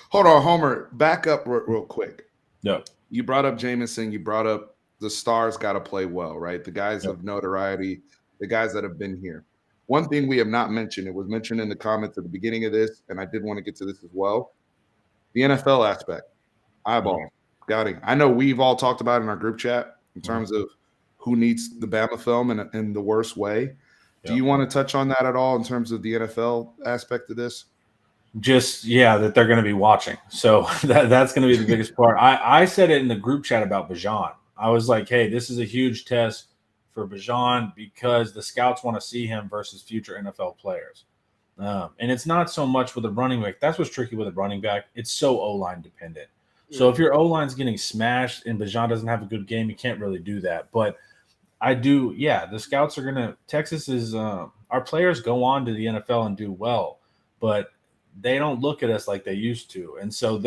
Hold on, Homer. Back up real quick. Yeah. You brought up Jameson. You brought up the stars got to play well, right? The guys of notoriety, the guys that have been here. One thing we have not mentioned, it was mentioned in the comments at the beginning of this, and I did want to get to this as well. The NFL aspect, eyeball, scouting. I know we've all talked about it in our group chat in terms of who needs the Bama film in the worst way. Do you want to touch on that at all in terms of the NFL aspect of this? Just, that they're going to be watching. So that's going to be the biggest part. I said it in the group chat about Bijan. I was like, hey, this is a huge test for Bijan because the scouts want to see him versus future NFL players. And it's not so much with a running back. That's what's tricky with a running back. It's so O-line dependent. So if your O-line's getting smashed and Bijan doesn't have a good game, you can't really do that. But I do, the scouts are going to – Texas is our players go on to the NFL and do well, but they don't look at us like they used to. And so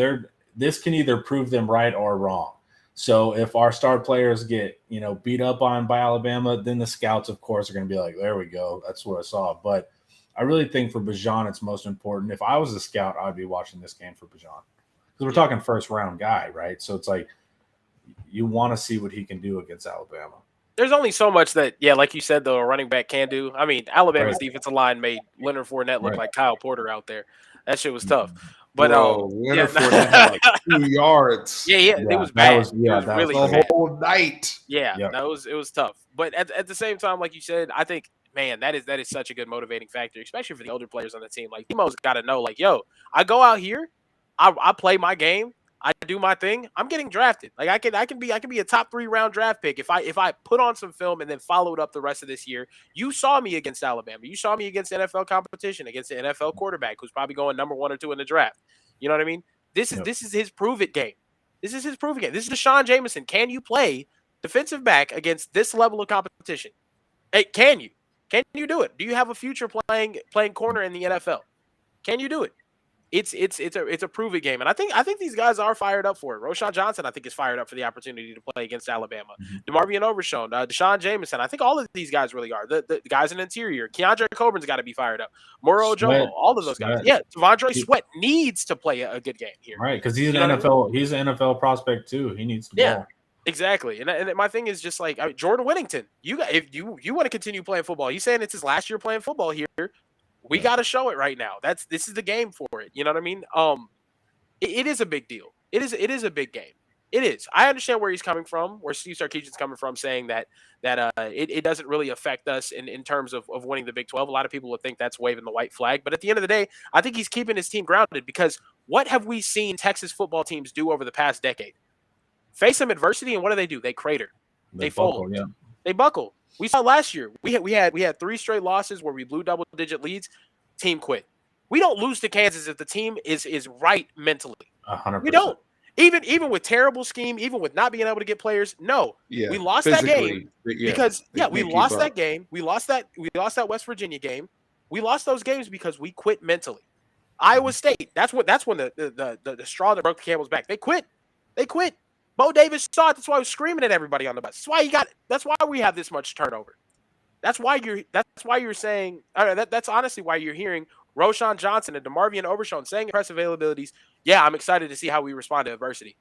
this can either prove them right or wrong. So if our star players get, beat up on by Alabama, then the scouts, of course, are going to be like, there we go. That's what I saw. But I really think for Bijan, it's most important. If I was a scout, I'd be watching this game for Bijan because we're talking first-round guy, right? So it's like you want to see what he can do against Alabama. There's only so much that, like you said, though, a running back can do. I mean, Alabama's defensive line made Leonard Fournette look like Kyle Porter out there. That shit was tough. But Leonard Fournette had like 2 yards. It was bad. It was really the whole night. It was tough. But at the same time, like you said, I think, man, that is such a good motivating factor, especially for the older players on the team. Like, Demo's got to know, like, yo, I go out here, I play my game, I do my thing, I'm getting drafted. Like, I can be a top 3 round draft pick if I put on some film and then follow it up the rest of this year. You saw me against Alabama. You saw me against NFL competition, against the NFL quarterback who's probably going number 1 or 2 in the draft. You know what I mean? This is his prove it game. This is his prove it game. This is Deshaun Jameson. Can you play defensive back against this level of competition? Hey, can you? Can you do it? Do you have a future playing corner in the NFL? Can you do it? It's a prove it game, and I think these guys are fired up for it. Roschon Johnson, I think, is fired up for the opportunity to play against Alabama. DeMarvion Overshown, Deshaun Jameson, I think all of these guys really are. The guys in the interior, Keandre Coburn's got to be fired up. Moro Joe, all of those guys. Yeah, Devondre Sweat needs to play a good game here, right? Because he's an NFL prospect too. He needs to ball. Exactly, and my thing is just like Jordan Whittington. If you want to continue playing football, he's saying it's his last year playing football here. We got to show it right now. This is the game for it. You know what I mean? It is a big deal. It is a big game. It is. I understand where he's coming from, where Steve Sarkisian's coming from, saying that it doesn't really affect us in terms of winning the Big 12. A lot of people would think that's waving the white flag, but at the end of the day, I think he's keeping his team grounded because what have we seen Texas football teams do over the past decade? Face some adversity, and what do? They crater. They fold. Yeah. They buckle. We saw last year. We had 3 straight losses where we blew double-digit leads. Team quit. We don't lose to Kansas if the team is right mentally. 100%. We don't. Even with terrible scheme, even with not being able to get players, no. Yeah, we lost that game because we lost that up. game. We lost that West Virginia game. We lost those games because we quit mentally. Iowa State. That's when the straw that broke the camel's back. They quit. Bo Davis saw it. That's why he was screaming at everybody on the bus. That's why we have this much turnover. That's why you're saying. That's honestly why you're hearing Roshan Johnson and DeMarvion Overshown saying press availabilities. Yeah, I'm excited to see how we respond to adversity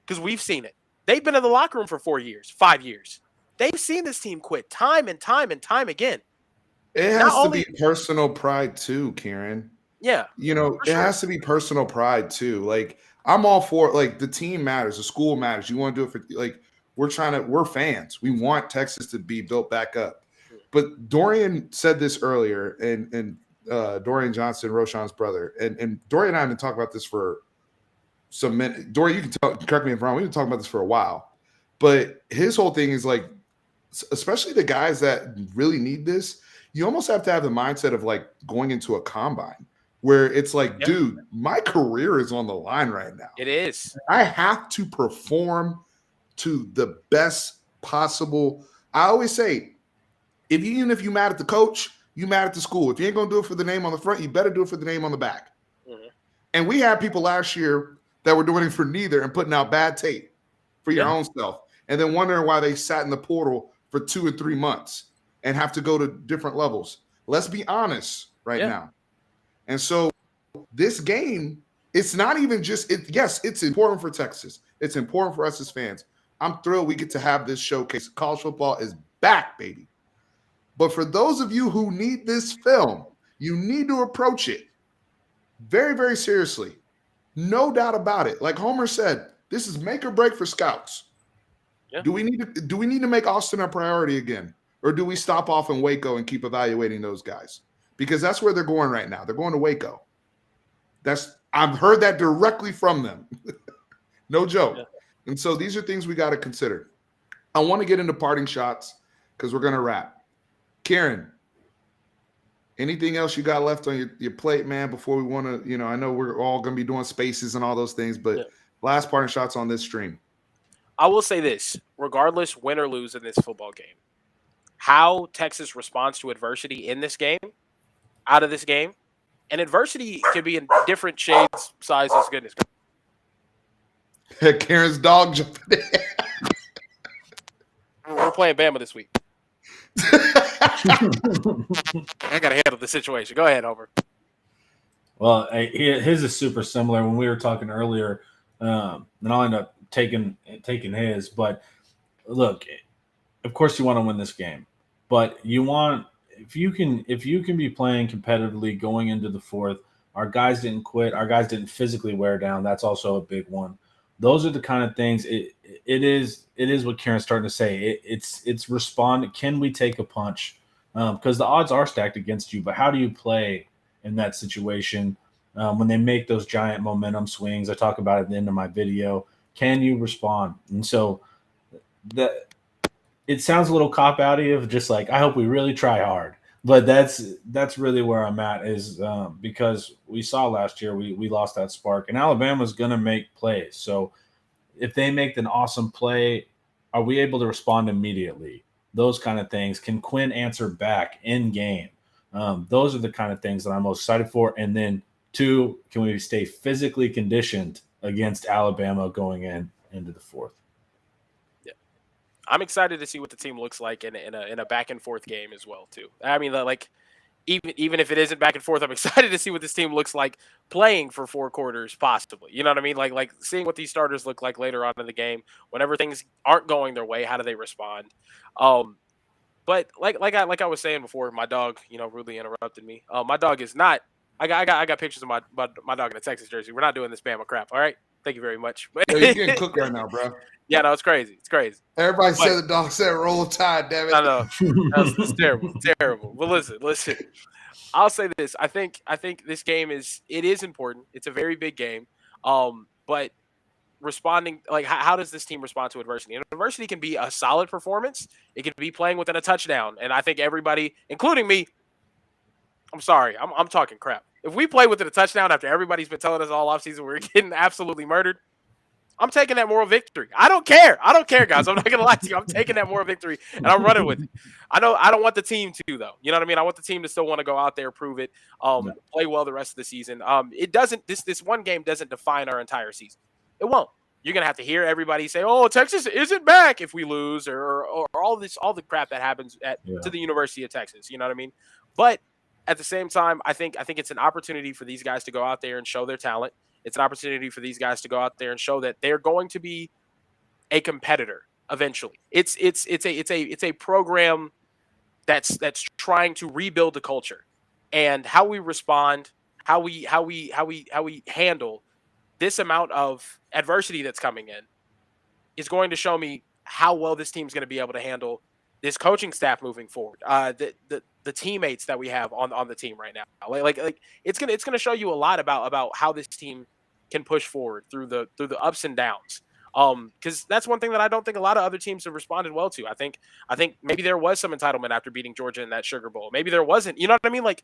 because we've seen it. They've been in the locker room for 4 years, 5 years. They've seen this team quit time and time and time again. It has to be personal pride too, Kieran. Yeah, it has to be personal pride too. Like I'm all for like the team matters, the school matters. You want to do it for like we're fans. We want Texas to be built back up. But Dorian said this earlier, and Dorian Johnson, Roshan's brother, and Dorian and I have been talking about this for some minutes. Dorian, you can correct me if I'm wrong. We've been talking about this for a while. But his whole thing is like, especially the guys that really need this, you almost have to have the mindset of like going into a combine where it's like, dude, my career is on the line right now. It is. I have to perform to the best possible. I always say, even if you mad at the coach, you mad at the school. If you ain't gonna do it for the name on the front, you better do it for the name on the back. Mm-hmm. And we had people last year that were doing it for neither and putting out bad tape for your own self, and then wondering why they sat in the portal for 2 and 3 months and have to go to different levels. Let's be honest right now. And so this game, it's not even just it. Yes, it's important for Texas. It's important for us as fans. I'm thrilled we get to have this showcase. College football is back, baby. But for those of you who need this film, you need to approach it very, very seriously. No doubt about it. Like Homer said, this is make or break for scouts. Yeah. Do we need to make Austin a priority again? Or do we stop off in Waco and keep evaluating those guys? Because that's where they're going right now. They're going to Waco. I've heard that directly from them. No joke. Yeah. And so these are things we got to consider. I want to get into parting shots because we're going to wrap. Kieran, anything else you got left on your plate, man, before we want to, I know we're all going to be doing spaces and all those things, but last parting shots on this stream. I will say this, regardless win or lose in this football game, how Texas responds to adversity in this game, out of this game, and adversity can be in different shades, sizes, goodness. Kieran's dog jumping in. We're playing Bama this week. I got to handle the situation. Go ahead, Over. Well, his is super similar. When we were talking earlier, and I'll end up taking his. But look, of course you want to win this game, but you want if you can be playing competitively going into the fourth. Our guys didn't quit. Our guys didn't physically wear down. That's also a big one. Those are the kind of things. It is what Kieran's starting to say. It's respond. Can we take a punch? Because the odds are stacked against you. But how do you play in that situation when they make those giant momentum swings? I talk about it at the end of my video. Can you respond? And so it sounds a little cop-outy of just like, I hope we really try hard. But that's really where I'm at is because we saw last year we lost that spark. And Alabama's going to make plays. So if they make an awesome play, are we able to respond immediately? Those kind of things. Can Quinn answer back in game? Those are the kind of things that I'm most excited for. And then 2, can we stay physically conditioned against Alabama going into the fourth? Yeah, I'm excited to see what the team looks like in a back and forth game as well too. I mean, like even if it isn't back and forth, I'm excited to see what this team looks like playing for 4 quarters, possibly. You know what I mean? Like seeing what these starters look like later on in the game, whenever things aren't going their way, how do they respond? But like I was saying before, my dog, rudely interrupted me. My dog is not. I got pictures of my dog in a Texas jersey. We're not doing this Bama crap. All right. Thank you very much. Yo, you're getting cooked right now, bro. Yeah, no, it's crazy. It's crazy. Everybody said the dog said roll tide, damn it. I know. It's terrible. Terrible. But listen. I'll say this. I think this game is important. It's a very big game. But responding, like, how does this team respond to adversity? And adversity can be a solid performance. It can be playing within a touchdown. And I think everybody, including me, I'm sorry, I'm talking crap. If we play within a touchdown after everybody's been telling us all offseason we're getting absolutely murdered, I'm taking that moral victory. I don't care, guys. I'm not gonna lie to you. I'm taking that moral victory and I'm running with it. I don't want the team to, though. You know what I mean? I want the team to still want to go out there, prove it, play well the rest of the season. It doesn't. This one game doesn't define our entire season. It won't. You're gonna have to hear everybody say, "Oh, Texas isn't back if we lose," or all the crap that happens to the University of Texas. You know what I mean? But at the same time, I think it's an opportunity for these guys to go out there and show their talent. It's an opportunity for these guys to go out there and show that they're going to be a competitor eventually. It's a program that's trying to rebuild the culture, and how we respond, how we handle this amount of adversity that's coming in is going to show me how well this team's going to be able to handle this coaching staff moving forward. The teammates that we have on the team right now, like it's gonna show you a lot about how this team can push forward through the ups and downs. Because that's one thing that I don't think a lot of other teams have responded well to. I think maybe there was some entitlement after beating Georgia in that Sugar Bowl. Maybe there wasn't. You know what I mean? Like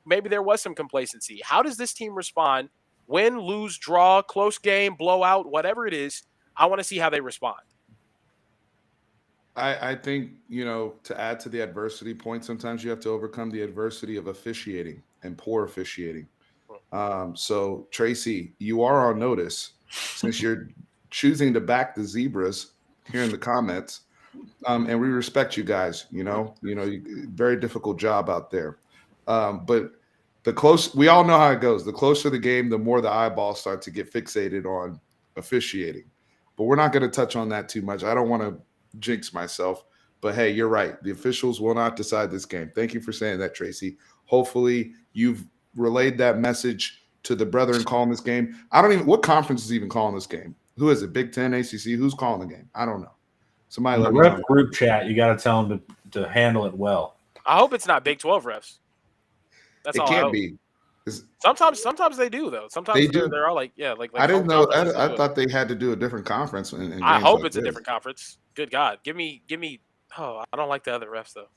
maybe there was some complacency. How does this team respond? Win, lose, draw, close game, blowout, whatever it is? I want to see how they respond. I think, to add to the adversity point, sometimes you have to overcome the adversity of officiating and poor officiating. So, Tracy, you are on notice since you're choosing to back the Zebras here in the comments. And we respect you guys, very difficult job out there. But we all know how it goes. The closer the game, the more the eyeballs start to get fixated on officiating. But we're not going to touch on that too much. I don't want to jinx myself, but hey, you're right. The officials will not decide this game. Thank you for saying that, Tracy. Hopefully you've relayed that message to the brethren calling this game. What conference is even calling this game? Who is it? Big Ten, ACC? Who's calling the game? I don't know. Somebody let me know. Group chat, you got to tell them to handle it well. I hope it's not Big 12 refs. That's all. It can't be. Sometimes they do, though. Sometimes they do. They're all like I didn't know. I thought they had to do a different conference. I hope it's a different conference. Good God, give me. Oh, I don't like the other refs though.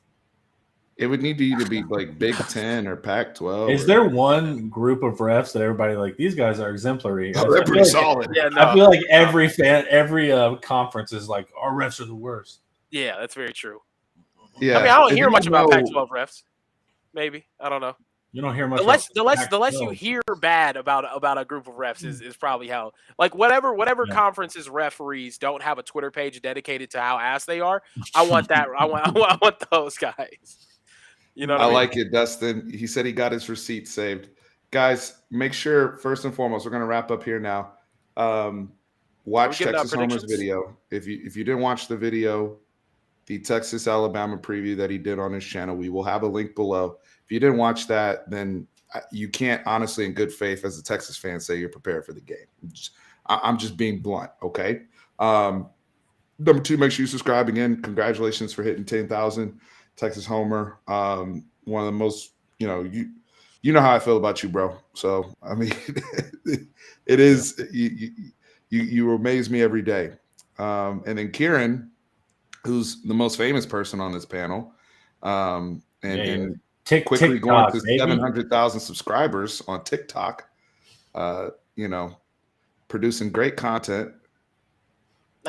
It would need to either be like Big 10 or Pac-12. Is there one group of refs that everybody these guys are exemplary? Oh, they're pretty solid. Yeah, no, I feel like every conference is like our refs are the worst. Yeah, that's very true. Yeah, I mean, I don't hear much about Pac-12 refs. Maybe, I don't know. You don't hear much. The less you hear bad about a group of refs is probably how, like, whatever conferences referees don't have a Twitter page dedicated to how ass they are. I want that. I want those guys. You know what I mean? Like it, Dustin. He said he got his receipt saved. Guys, make sure, first and foremost, we're going to wrap up here now. Watch Texas Homer's video. If you didn't watch the video, the Texas Alabama preview that he did on his channel, we will have a link below. If you didn't watch that, then you can't honestly, in good faith, as a Texas fan, say you're prepared for the game. I'm just being blunt, okay? Number 2, make sure you subscribe. Again, congratulations for hitting 10,000. Texas Homer, one of the most, you know how I feel about you, bro. So, I mean, it is, you amaze me every day. And then Kieran, who's the most famous person on this panel, and quickly going to 700,000 subscribers on TikTok, producing great content.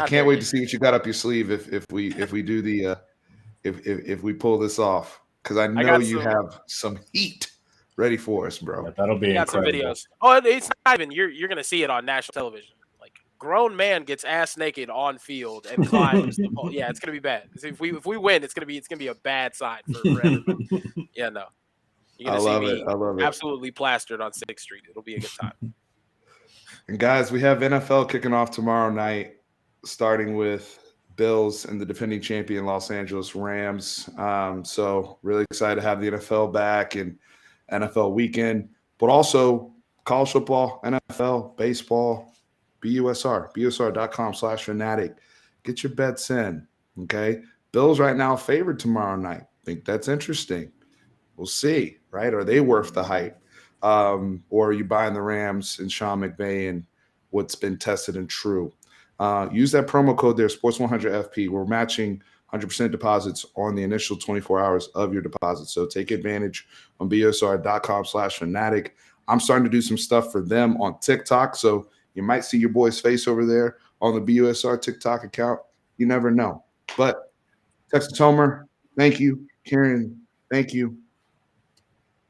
Can't wait to see what you got up your sleeve if we do the if we pull this off, because I know you have some heat ready for us, bro. Yeah, that'll be incredible. Some videos. Oh, it's not even. You're gonna see it on national television. Like, grown man gets ass naked on field and climbs the pole. Yeah, it's gonna be bad. If we win, it's gonna be a bad sign for everybody. Yeah, no. You're going to see me I love it. absolutely plastered on 6th Street. It'll be a good time. And guys, we have NFL kicking off tomorrow night, starting with Bills and the defending champion Los Angeles Rams. So really excited to have the NFL back and NFL weekend, but also college football, NFL, baseball, busr.com/fanatic. Get your bets in. Okay. Bills right now favored tomorrow night. Think that's interesting. We'll see, right? Are they worth the hype? Or are you buying the Rams and Sean McVay and what's been tested and true? Use that promo code there, Sports100FP. We're matching 100% deposits on the initial 24 hours of your deposit. So take advantage on busr.com/fanatic. I'm starting to do some stuff for them on TikTok. So you might see your boy's face over there on the BUSR TikTok account. You never know. But Texas Homer, thank you. Kieran, thank you.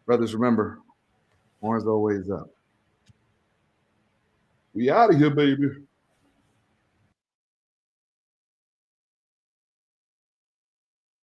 Brothers, remember, one's always up. We out of here, baby.